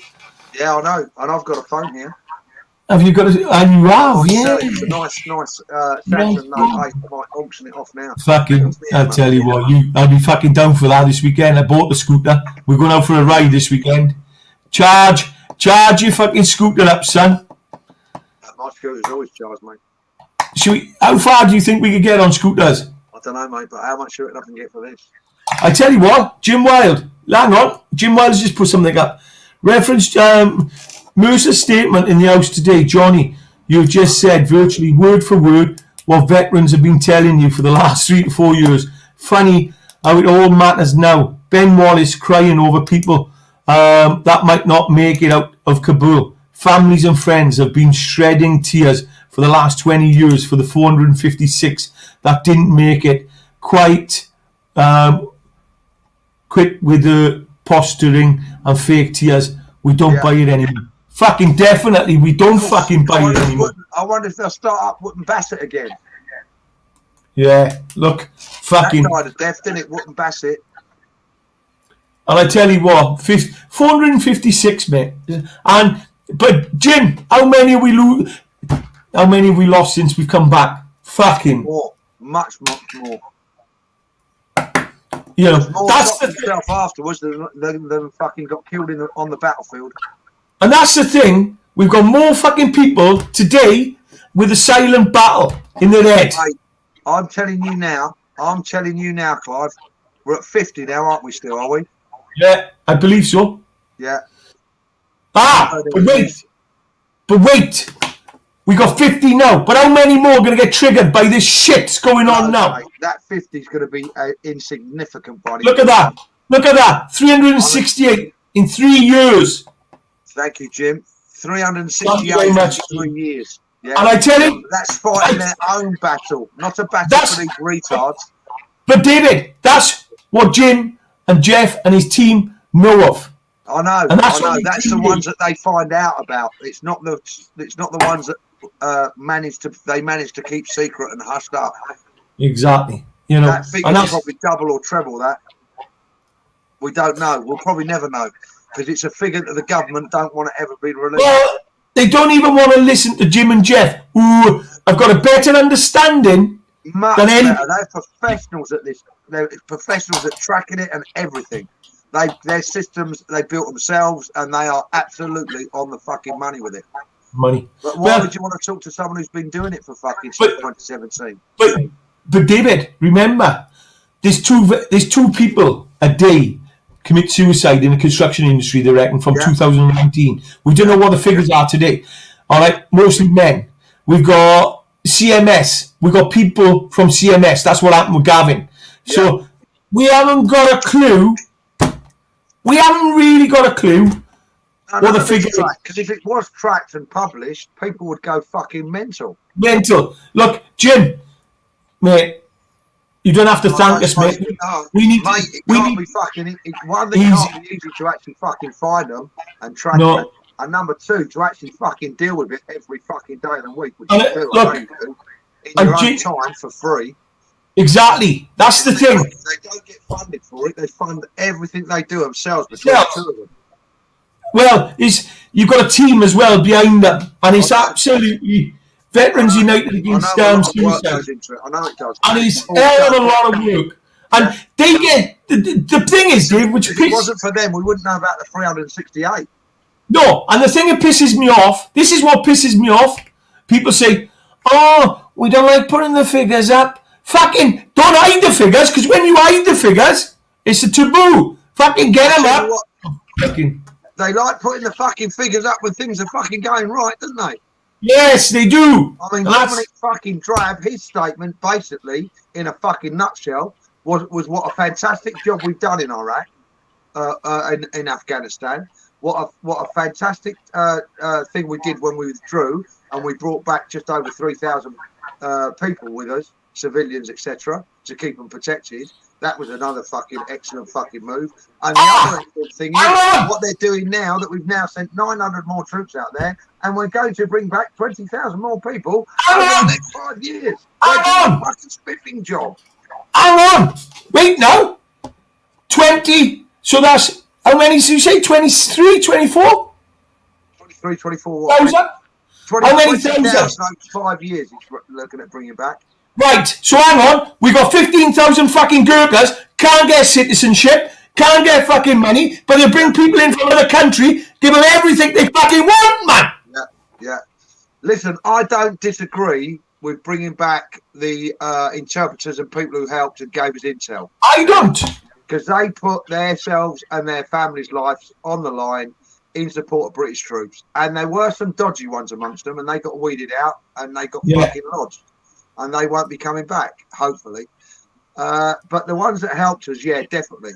Yeah, I know. And I've got a phone here. Have you got a? And you have, yeah. It's a nice Samsung Note 8. I might auction it off now. Fucking, I'll tell you what, I'll be fucking down for that this weekend. I bought the scooter. We're going out for a ride this weekend. Charge your fucking scooter up, son. My scooter's always charged, mate. How far do you think we could get on scooters? I don't know, mate, but how much should I can get for this? I tell you what, Jim Wild. Hang on. Jim Wild's just put something up. Referenced Mercer's statement in the House today. Johnny, you've just said virtually word for word what veterans have been telling you for the last 3 to 4 years. Funny how it all matters now. Ben Wallace crying over people that might not make it out of Kabul. Families and friends have been shedding tears for the last 20 years for the 456 that didn't make it. Quite quick with the posturing and fake tears. We don't buy it anymore. Fucking definitely, we don't fucking buy it anymore. I wonder if they'll start up Wotton Bassett again. Yeah, look, fucking. That died of death, didn't it, Wotton Bassett? And I tell you what, 456, mate. But Jim, how many have we lost since we've come back? Fucking more, much more. You know, that's the stuff afterwards. They fucking got killed on the battlefield. And that's the thing. We've got more fucking people today with a silent battle in their head. Mate, I'm telling you now, Clive. We're at 50 now, aren't we? Still, are we? Yeah, I believe so. Yeah. But wait. We got 50 now, but how many more are going to get triggered by this shit going on now? Mate, that 50 is going to be insignificant. Buddy. Look at that. 368 in 3 years. Thank you, Jim. 368 in 3 years. Yeah. And I tell you, that's fighting their own battle, not a battle for these retards. But David, that's what Jim and Jeff and his team know of. I know. That's the ones that they find out about. It's not the ones that manage to keep secret and hushed up. Exactly. You know, that figure's probably double or treble that. We don't know. We'll probably never know because it's a figure that the government don't want to ever be released. Well, they don't even want to listen to Jim and Jeff, who have got a better understanding than any. They're professionals at this. They're professionals at tracking it and everything. Their systems they built themselves, and they are absolutely on the fucking money with it. Money. But why would you want to talk to someone who's been doing it for fucking since 2017? But David, remember, there's two people a day commit suicide in the construction industry, they reckon, from 2019. We don't know what the figures are today. All right, mostly men. We've got CMS. We've got people from CMS. That's what happened with Gavin. Yeah. So we haven't got a clue. We haven't really got a clue what the figure is. Because if it was tracked and published, people would go fucking mental. Look, Jim, mate, You don't have to thank us, mate. We need. Mate, it we can't need. be fucking. One, that Easy. can't be easy to actually fucking find them and track No. them. And number two, to actually fucking deal with it every fucking day of the week, which And you do, look, I know you do, in your own time for free. Exactly. That's the thing. They don't get funded for it. They fund everything they do themselves between the two of them. Well, you've got a team as well behind them, and it's absolutely Veterans United against suicide. I know it does. And it's hell of a lot of work. And they get the thing is, Dave, which if it wasn't for them, we wouldn't know about the 368. No, and the thing that pisses me off, this is what pisses me off. People say, "Oh, we don't like putting the figures up." Fucking don't hide the figures, because when you hide the figures, it's a taboo. Fucking get them up. Fucking. They like putting the fucking figures up when things are fucking going right, don't they? Yes, they do. I mean, Dominic fucking Drab, his statement, basically, in a fucking nutshell, was what a fantastic job we've done in Iraq, in Afghanistan. What a fantastic thing we did when we withdrew, and we brought back just over 3,000 people with us, civilians, etc., to keep them protected. That was another fucking excellent fucking move. And the other excellent thing is what they're doing now, that we've now sent 900 more troops out there, and we're going to bring back 20,000 more people over the next 5 years. They're doing a fucking spiffing job. Hang on. Wait, no. 20. So that's, how many did you say? 23, 24? 23, 24. Thousand? How many thousand? 5 years he's looking at bringing back. Right, so hang on. We got 15,000 fucking Gurkhas, can't get citizenship, can't get fucking money, but they bring people in from another country, give them everything they fucking want, man. Yeah. Listen, I don't disagree with bringing back the interpreters and people who helped and gave us intel. I don't. Because they put themselves and their families' lives on the line in support of British troops. And there were some dodgy ones amongst them, and they got weeded out, and they got fucking lodged. And they won't be coming back, hopefully. But the ones that helped us, yeah, definitely.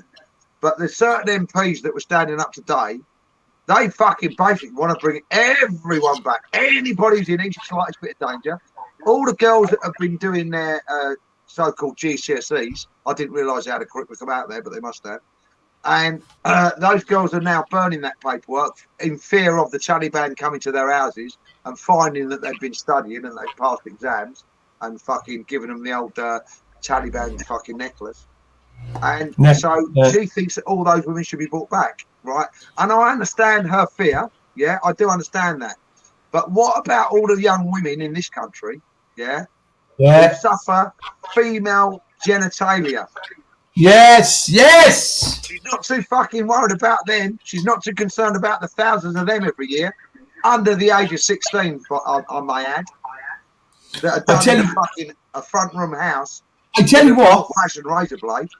But there's certain MPs that were standing up today, they fucking basically want to bring everyone back. Anybody who's in any slightest bit of danger. All the girls that have been doing their so-called GCSEs, I didn't realise they had a curriculum out there, but they must have. And those girls are now burning that paperwork in fear of the Taliban coming to their houses and finding that they've been studying and they've passed exams and fucking giving them the old Taliban fucking necklace. And so she thinks that all those women should be brought back, right? And I understand her fear. Yeah, I do understand that. But what about all the young women in this country, who suffer female genitalia? Yes. She's not too fucking worried about them. She's not too concerned about the thousands of them every year, under the age of 16, I may add, that are done in a front room house. I tell you what, old-fashioned razor blade.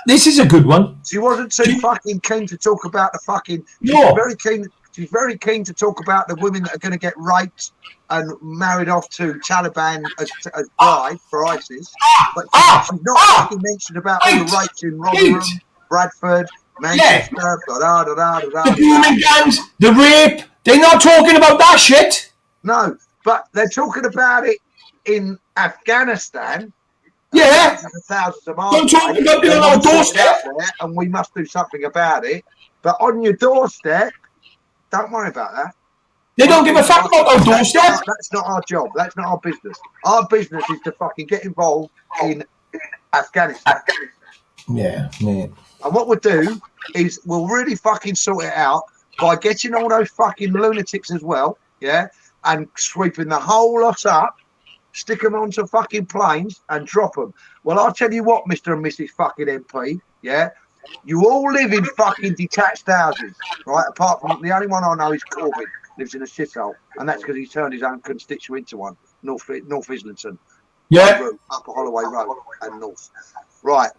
This is a good one. She wasn't too fucking keen to talk about the fucking. She's very keen to talk about the women that are going to get raped and married off to Taliban as bride for ISIS. But she's not fucking mentioned about all the rapes in Rotherham, Bradford, Manchester, the booming gangs, the rape. They're not talking about that shit. No, but they're talking about it in Afghanistan. Yeah. Thousands of miles. Don't talk about it on our doorstep. And we must do something about it. But on your doorstep, don't worry about that. They don't give a fuck about our doorstep. That's not our job. That's not our business. Our business is to fucking get involved in Afghanistan. Yeah, man. And what we'll do is we'll really fucking sort it out by getting all those fucking lunatics as well, and sweeping the whole lot up, stick them onto fucking planes and drop them. Well, I'll tell you what, Mr. and Mrs. fucking MP, you all live in fucking detached houses, right? Apart from the only one I know is Corbyn, lives in a shithole, and that's because he turned his own constituent into one, North Islington, Upper Holloway Road and North. Right.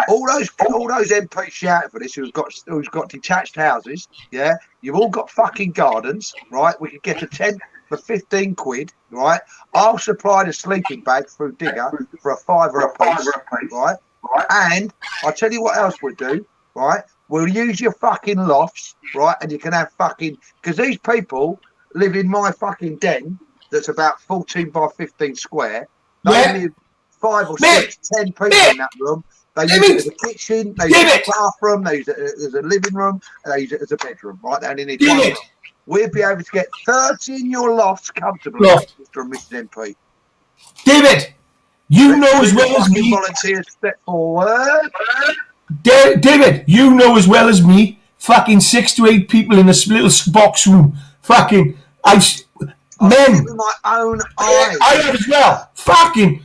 All those MPs shouting for this who's got detached houses, you've all got fucking gardens, right? We could get a tent for 15 quid, right? I'll supply the sleeping bag through Digger for a £5 a piece, right? And I'll tell you what else we'll do, right? We'll use your fucking lofts, right? And you can have fucking, because these people live in my fucking den that's about 14 by 15 square. They live 5 or Mate, 6, 10 people in that room. They use it as a kitchen, they use it as a bathroom, they use it as a living room, and they use it as a bedroom, right? They only need one room. We'd be able to get 30 in your lofts comfortably, Mr. and Mrs. MP. David, you know as well as me. Volunteers step forward. David, you know as well as me. Fucking 6 to 8 people in a little box room. Fucking, men. With my own eyes. I have as well. Fucking,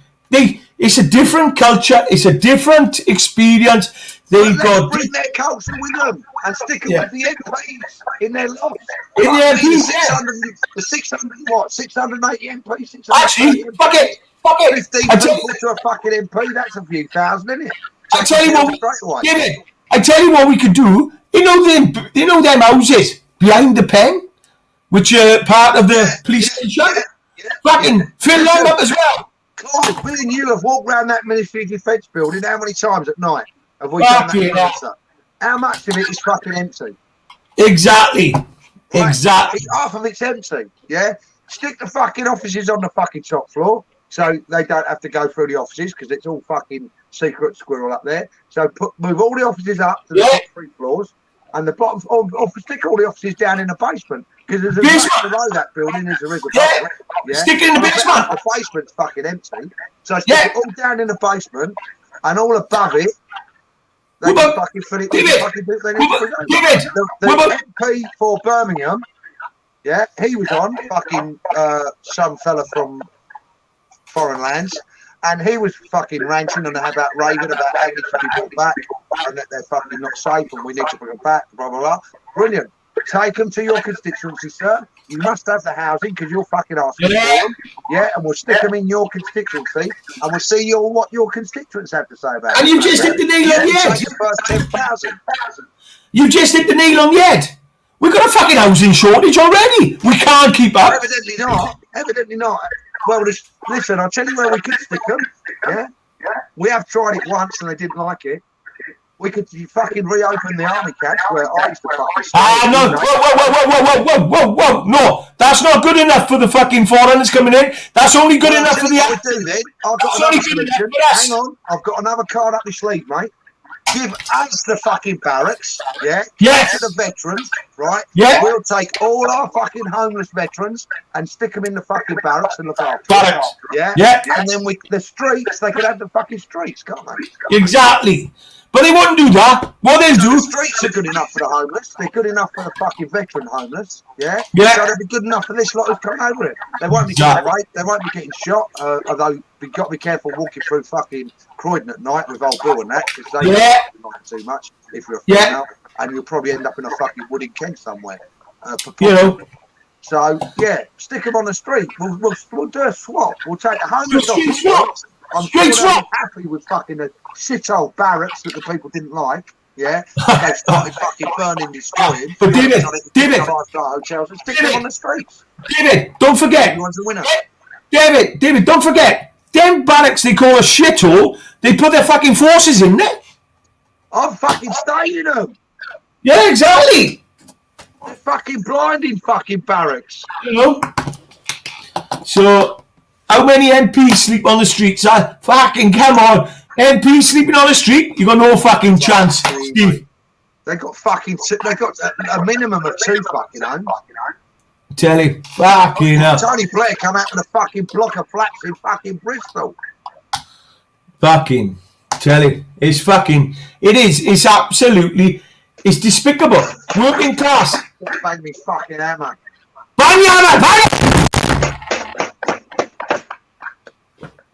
it's a different culture. It's a different experience. They've got bring their culture with them and stick them with the MPs in their lofts. In the MPs, the 680 MPs. Actually, fuck it. 15 people to a fucking MP. That's a few thousand, isn't it? I tell you what, David. I tell you what we could do. You know them houses behind the pen, which are part of the police station. Fucking fill them up as well. Clive, me and you have walked around that Ministry of Defence building how many times at night have we done that? How much of it is fucking empty? Exactly. Right. Exactly. Half of it's empty, yeah? Stick the fucking offices on the fucking top floor so they don't have to go through the offices because it's all fucking secret squirrel up there. So move all the offices up to the top 3 floors and the bottom stick all the offices down in the basement because there's a basement below that building as there is above. Yeah. Stick it in the basement. The basement's fucking empty. So stick it all down in the basement and all above it. They can fucking fill it with fucking do they need to the MP for Birmingham, yeah, he was on fucking some fella from foreign lands, and he was fucking ranting on about raving about how they should be brought back and that they're fucking not safe and we need to bring them back, blah blah blah. Brilliant. Take them to your constituency, sir. You must have the housing because you're fucking asking for them. Yeah, and we'll stick them in your constituency and we'll see what your constituents have to say about it. And you just hit the nail on the head. First 10,000. You just hit the nail on the head. We've got a fucking housing shortage already. We can't keep up. Evidently not. Evidently not. Well, listen, I'll tell you where we could stick them. Yeah? We have tried it once and they didn't like it. We could fucking reopen the army camps where I used to fucking stay. No. Whoa. No, that's not good enough for the fucking foreigners coming in. That's only good enough for the... What we do then, I've got another solution. Hang on, I've got another card up my sleeve, mate. Give us the fucking barracks, yeah? Yes. To the veterans, right? Yeah. We'll take all our fucking homeless veterans and stick them in the fucking barracks and look after barracks. them. Yeah? Yeah. And then the streets, they could have the fucking streets, can't they? Exactly. But they wouldn't do that. What they'll do... The streets are good enough for the homeless. They're good enough for the fucking veteran homeless. Yeah? Yeah. So they'll be good enough for this lot who's coming over it. They won't be getting raped. They won't be getting shot. Although you've got to be careful walking through fucking Croydon at night with old Bill and that. Because they don't too much if you're a female. And you'll probably end up in a fucking wood in Kent somewhere. So, yeah, stick them on the street. We'll do a swap. We'll take the homeless off the streets. I'm sure they'll be happy with fucking the shit old barracks that the people didn't like. Yeah, they started fucking burning, destroying. But David, hotels and stick them on the streets. David, don't forget. Everyone's a winner. David, don't forget. Them barracks they call a shithole. They put their fucking forces in there. I'm fucking staying in them. Yeah, exactly. They're fucking blinding fucking barracks. You know. So. How many MPs sleep on the streets? Fucking come on. MPs sleeping on the street? You got no fucking chance, Steve. They got a minimum of 2 fucking homes. Tell you, fucking hell. Tony Blair come out with a fucking block of flats in fucking Bristol. Fucking, tell you, it's absolutely, it's despicable. Working class. Bang me fucking hammer. Bang your hammer, bang!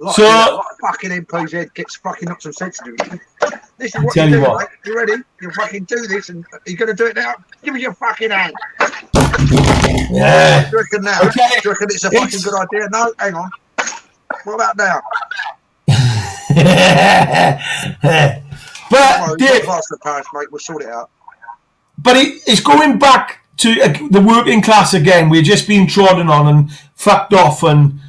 Like fucking MP's head gets fucking knocked some sense into it. This is what you do, mate. You ready? You fucking do this, and you're going to do it now? Give me your fucking hand. Yeah. Do you reckon now? Okay. Do you reckon it's a fucking good idea? No, hang on. What about now? But Dave, the Paris, mate. We'll sort it out. But it's going back to the working class again. We're just being trodden on and fucked off, and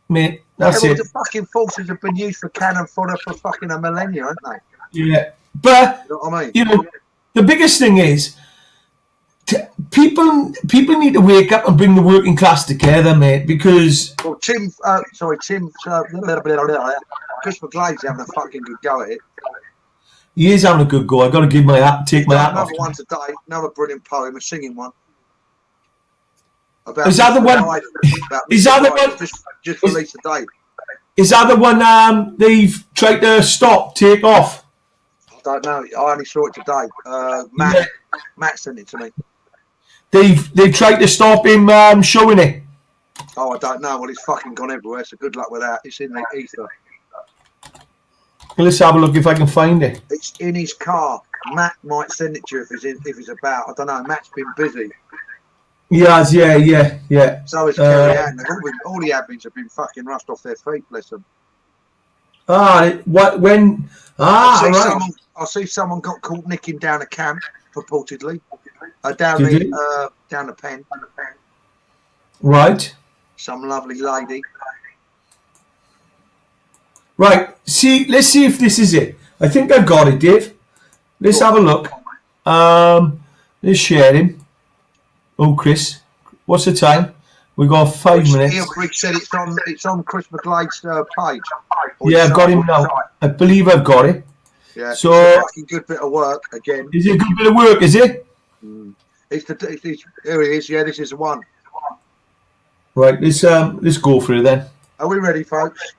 mate. That's it. The fucking forces have been used for cannon fodder for fucking a millennia, haven't they? Yeah, but you know what I mean? You know, the biggest thing is people need to wake up and bring the working class together, mate. Because Tim, Chris McGlade's having a fucking good go at it. He is having a good go. I've got to take my hat off. Another one today, another brilliant poem, a singing one. About Is that the one? Is that the one? Just released today. Is that the one they've tried to take off? I don't know. I only saw it today. Matt sent it to me. They've tried to stop him showing it. Oh, I don't know. Well, it's fucking gone everywhere, so good luck with that. It's in the ether. Let's have a look if I can find it. It's in his car. Matt might send it to you if he's about. I don't know. Matt's been busy. Yeah. So is Kerry Ann. All the admins have been fucking rushed off their feet, bless them. I see someone got caught nicking down a camp, purportedly. Down the pen. Right. Some lovely lady. Right. Let's see if this is it. I think I've got it, Dave. Let's have a look. Let's share him. Oh, Chris, what's the time? We've got 5 minutes. Ian Briggs said it's on Chris McGlade's page. Yeah, I've got him now. I believe I've got it. Yeah, so it's a fucking good bit of work again. Is it a good bit of work? Is it? Here he is. Yeah, this is the one. Right, let's go for it then. Are we ready, folks?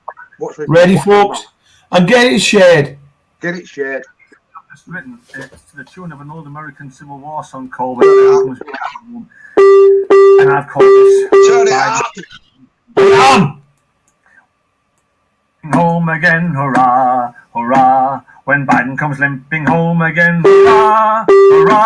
Ready, folks? And get it shared. Get it shared. It's written. It's to the tune of an old American Civil War song called "And I've called this. Turn it up. Home again, hurrah, hurrah. When Biden comes limping home again, hurrah, hurrah.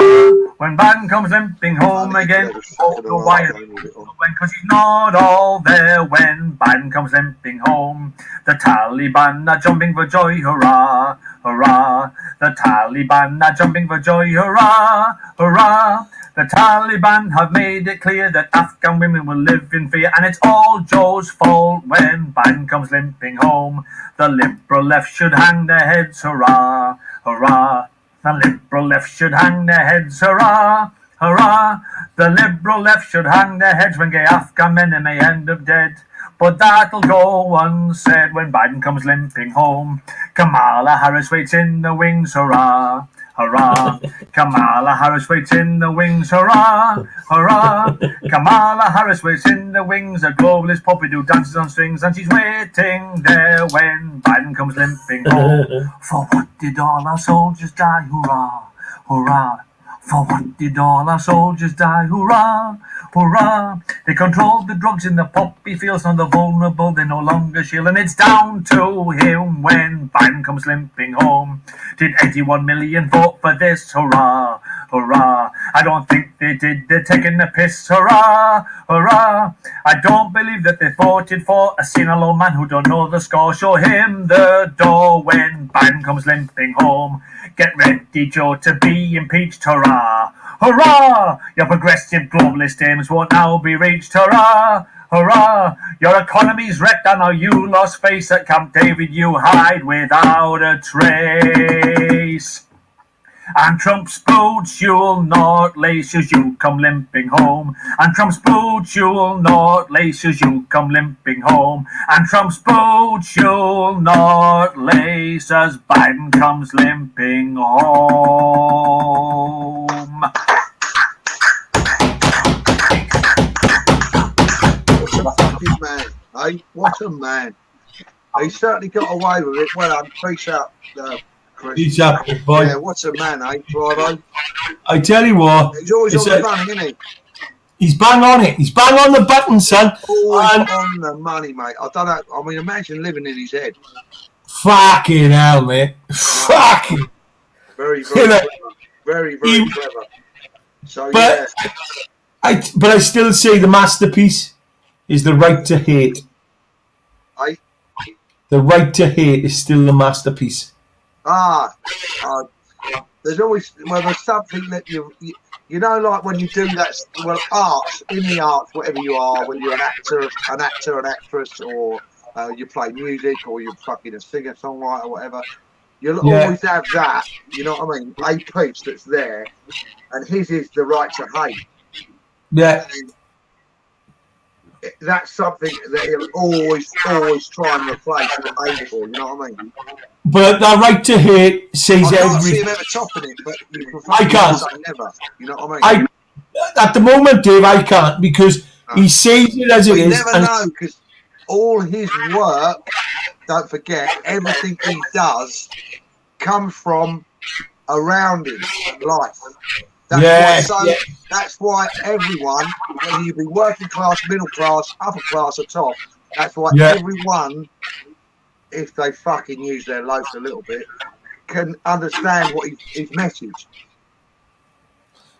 When Biden comes limping home again, oh, the wire. Because he's not all there when Biden comes limping home. The Taliban are jumping for joy, hurrah, hurrah. The Taliban are jumping for joy, hurrah, hurrah. The Taliban have made it clear that Afghan women will live in fear, and it's all Joe's fault when Biden comes limping home. The liberal left should hang their heads, hurrah, hurrah. The liberal left should hang their heads, hurrah, hurrah. The liberal left should hang their heads when gay Afghan men may end up dead. But that'll go unsaid when Biden comes limping home. Kamala Harris waits in the wings, hurrah, hurrah. Kamala Harris waits in the wings, hurrah, hurrah. Kamala Harris waits in the wings. A globalist Pompidou dances on strings, and she's waiting there when Biden comes limping home. For what did all our soldiers die, hurrah, hurrah. For what did all our soldiers die, hurrah, hurrah. They controlled the drugs in the poppy fields, now the vulnerable they no longer shield, and it's down to him when Biden comes limping home. Did 81 million vote for this, hurrah, hurrah. I don't think they did, they're taking the piss, hurrah, hurrah. I don't believe that they voted for a senile old man who don't know the score. Show him the door when Biden comes limping home. Get ready, Joe, to be impeached, hurrah, hurrah. Your progressive globalist aims won't now be reached, hurrah, hurrah. Your economy's wrecked and now you lost face at Camp David. You hide without a trace. And Trump's boots you'll not lace as you come limping home. And Trump's boots you'll not lace as you come limping home. And Trump's boots you'll not lace as Biden comes limping home. Man, eh? What a man. He certainly got away with it. Well done. Peace out, Chris. Peace out, boy. Yeah, what a man, eh, Bravo? I tell you what. He's always on the running, isn't he? He's bang on it. He's bang on the button, son. Always on the money, mate. I don't know. I mean, imagine living in his head. Fucking hell, mate. Fucking. Very, very clever. Very, very clever. So, but, yeah. But I still say the masterpiece is The Right to Hate. Eh? The Right to Hate is still the masterpiece. There's always, well, there's something that you know, like when you do that, well, arts, in the arts, whatever you are, whether you're an actor, an actress, or you play music, or you're fucking a singer, songwriter, whatever, you'll always have that, you know what I mean, a piece that's there, and his is The Right to Hate. Yeah. that's something that he'll always try and replace or aim for. You know what I mean? But that right to hate says I can't see everything. him ever topping it, but you can I can't. say never. You know what I mean? At the moment, Dave, I can't because he says it as it We is. never know because all his work, don't forget, everything he does comes from around him in life. That's why everyone, whether you be working class, middle class, upper class, or top, that's why everyone, if they fucking use their loaf a little bit, can understand what his message.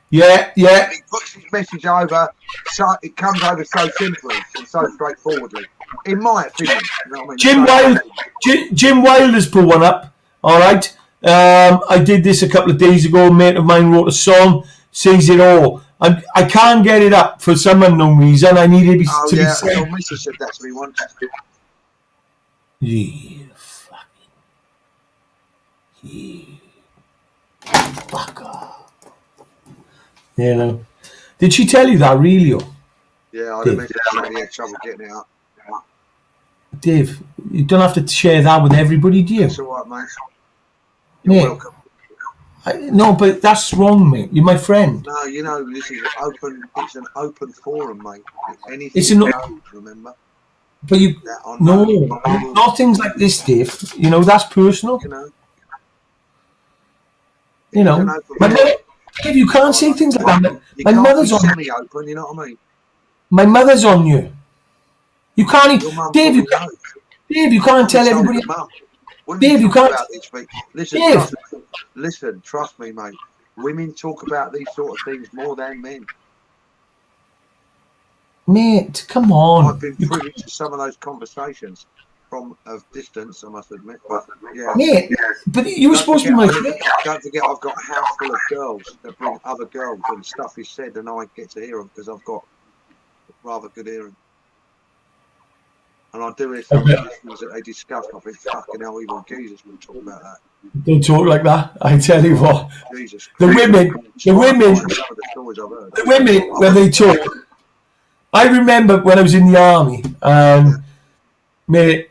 Yeah. He puts his message over, so it comes over so simply and so straightforwardly. In my opinion, you know what I mean? Jim Wilder's put one up. All right. I did this a couple of days ago. A mate of mine wrote a song, says it all. I can't get it up for some unknown reason. I need it to be said. Your missus said that to me once. Fucker. You know. Did she tell you that, really? Yeah, I didn't had trouble getting it up. Dave, you don't have to share that with everybody, do you? It's all right, mate. You're welcome. No, but that's wrong, mate. You're my friend. No, you know, this is open. It's an open forum, mate. Anything It's an remember. But not things like this, Dave. You know, that's personal. You know. Dave, you can't say things like that. My mother's on me open, you know what I mean? My mother's on you. You can't, Dave. You can't tell everybody. Dave, you can't. Listen, trust me, mate. Women talk about these sort of things more than men. Mate, come on. I've been privy to some of those conversations from a distance, I must admit. But, yeah. Mate, but you were supposed to be my friend. Don't forget, I've got a house full of girls that bring other girls, and stuff is said, and I get to hear them because I've got rather good hearing. And I do hear some of the things that they discuss. I think, fucking hell, even geezers will talk about that. Don't talk like that. I tell you what. Jesus the women, when they talk. I remember when I was in the army, mate,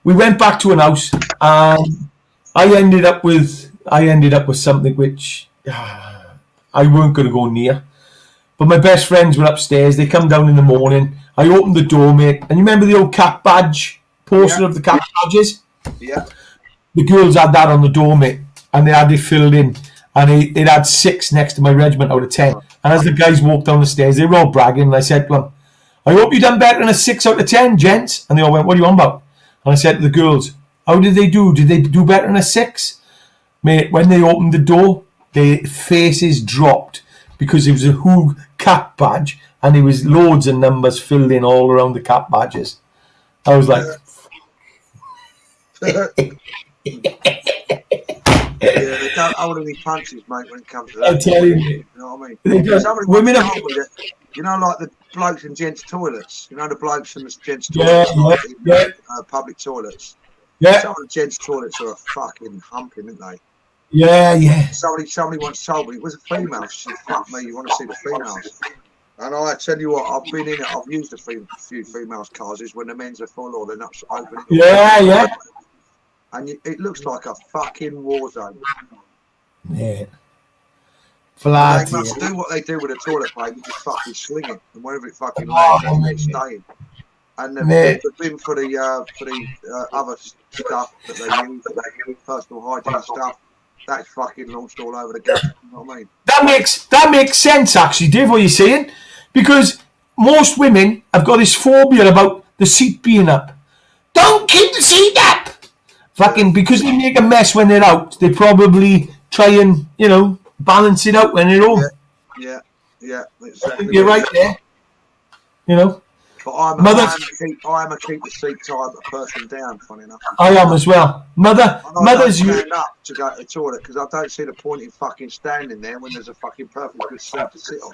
we went back to an house, and I ended up with something which I weren't going to go near. But my best friends were upstairs. They come down in the morning. I opened the door, mate. And you remember the old cap badge poster of the cap badges? Yeah. The girls had that on the door, mate. And they had it filled in. And it had 6 next to my regiment out of 10. And as the guys walked down the stairs, they were all bragging. And I said to them, I hope you done better than a 6 out of 10, gents. And they all went, what are you on about? And I said to the girls, how did they do? Did they do better than a 6? Mate, when they opened the door, their faces dropped. Because it was a WHO cap badge and there was loads of numbers filled in all around the cap badges. I was like... Yeah, they don't hold any punches, mate, when it comes to that. I tell you. You know what I mean? Women are... You know, like the blokes in gents' toilets. You know, the blokes in the gents' toilets, public toilets. Yeah. Some of the gents' toilets are a fucking humping, aren't they? Yeah. Somebody once told me it was a female. She said, fuck me, you want to see the females? And I tell you what, I've been in it, I've used a few females' cars when the men's are full or they're not open. Yeah. And it looks like a fucking war zone. Yeah. They must do what they do with a toilet paper, just fucking sling it, and wherever it fucking lands, it's staying. And the bin for the other stuff that they use, personal hygiene stuff, that's fucking launched all over the gap. You know what I mean? That makes sense, actually, Dave, what you're saying, because most women have got this phobia about the seat being up. Don't keep the seat up. Fucking because they make a mess when they're out, they probably try and balance it out when they're home. Yeah, exactly. You're right there. You know. But I'm a keep the seat type of person down, funny enough. I am as well. Mother's you stand up to go to the toilet because I don't see the point in fucking standing there when there's a fucking perfect good seat to sit on.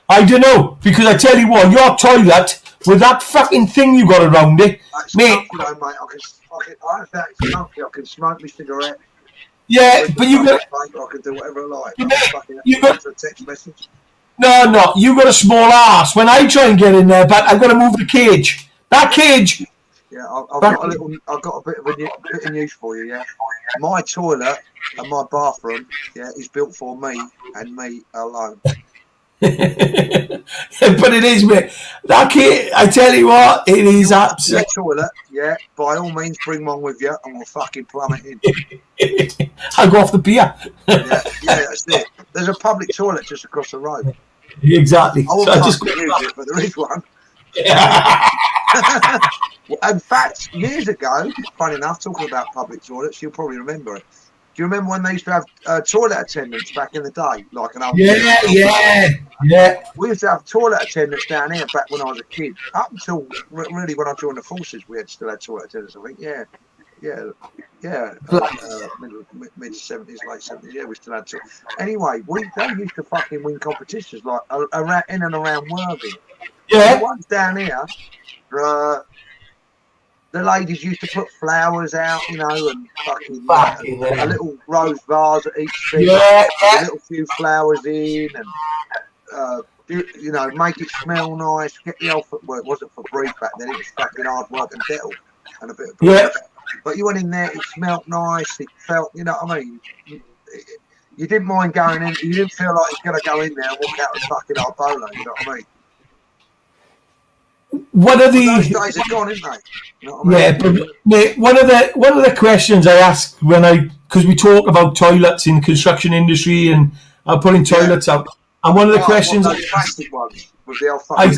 I don't know, because I tell you what, your toilet with that fucking thing you got around it, mate. Mate, I can smoke my cigarette. Yeah, but you got. I can do whatever I like. You got a text message. No, you got a small ass. When I try and get in there, but I've got to move the cage. That cage. Yeah, I've got a bit of news for you. Yeah, my toilet and my bathroom, yeah, is built for me and me alone. But it is, mate. That cage, I tell you what, it is absolute. Toilet, yeah. By all means, bring one with you, and we'll fucking plumb it in. I'll go off the pier. Yeah, that's it. There's a public toilet just across the road. Exactly. I won't use it, but there is one. In fact, years ago, funny enough, talking about public toilets, you'll probably remember it. Do you remember when they used to have toilet attendants back in the day? Like an old Yeah. We used to have toilet attendants down here back when I was a kid. Up until really when I joined the forces, we still had toilet attendants, I think. Yeah. Mid 70s, late 70s. Yeah, we still had to. Anyway, they used to fucking win competitions like in and around Worthing. Yeah. The ones down here, the ladies used to put flowers out, you know, and fucking a little rose vase at each thing, a little few flowers in, and you know, make it smell nice. Get the old well, it wasn't for brief back then; it was fucking hard work and dental and a bit of brief. But you went in there, it smelled nice. It felt, you know what I mean. You didn't mind going in. You didn't feel like you're gonna go in there and walk out with fucking old bolo. You know what I mean. One of those days are gone, isn't they? You know what I mean? Yeah, but mate, one of the questions I ask because we talk about toilets in the construction industry and putting toilets out, and one of the questions those plastic ones with the old fucking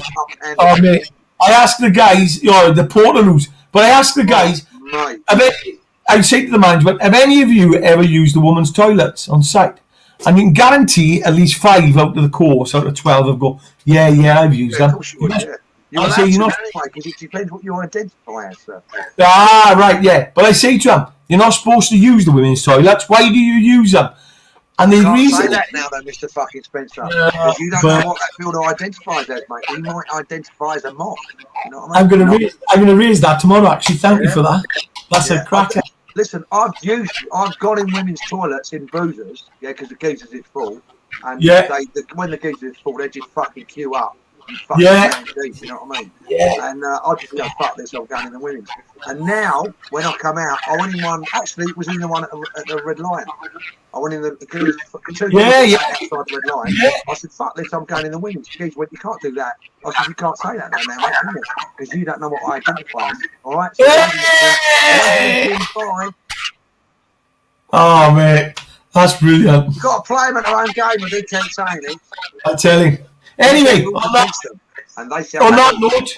mate, I ask the guys, the portaloos, but I ask the guys, I say to the management, have any of you ever used the woman's toilets on site? And you can guarantee at least 5 out of the course, out of 12 have go, yeah, I've used them. I say, anyway, because it depends what you identify as, sir. Right, yeah. But I say to them, you're not supposed to use the women's toilets. Why do you use them? And the reason say that now, though, Mr. Fucking Spencer, because you don't know what that builder identifies as, mate. He might identify as a moth. You know what I mean? I'm gonna raise that tomorrow. Actually, thank you for that. That's a cracker. Listen, I've gone in women's toilets in boozers, because the geezers is full, and when the geezers is full, they just fucking queue up. You know what I mean? Yeah. And I just go, fuck this, I'm going in the women's. And now, when I come out, I went in one, actually, it was in the one at the Red Lion. I went in the outside the Red Lion. I said, fuck this, I'm going in the women's. He went, you can't do that. I said, you can't say that now, mate, because you don't know what I identify as. All right? So oh, mate, that's brilliant. You've got to play them at their own game, and they can't say anything. I tell you. Anyway, on that note,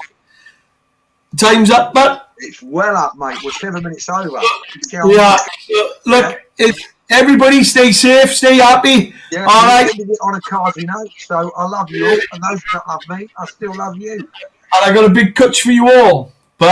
time's up, but it's well up, mate. We're 7 minutes over. Look, everybody stay safe, stay happy. Yeah, all right. On a cardy note, so I love you all, and those that love me, I still love you. And I got a big catch for you all. Bye.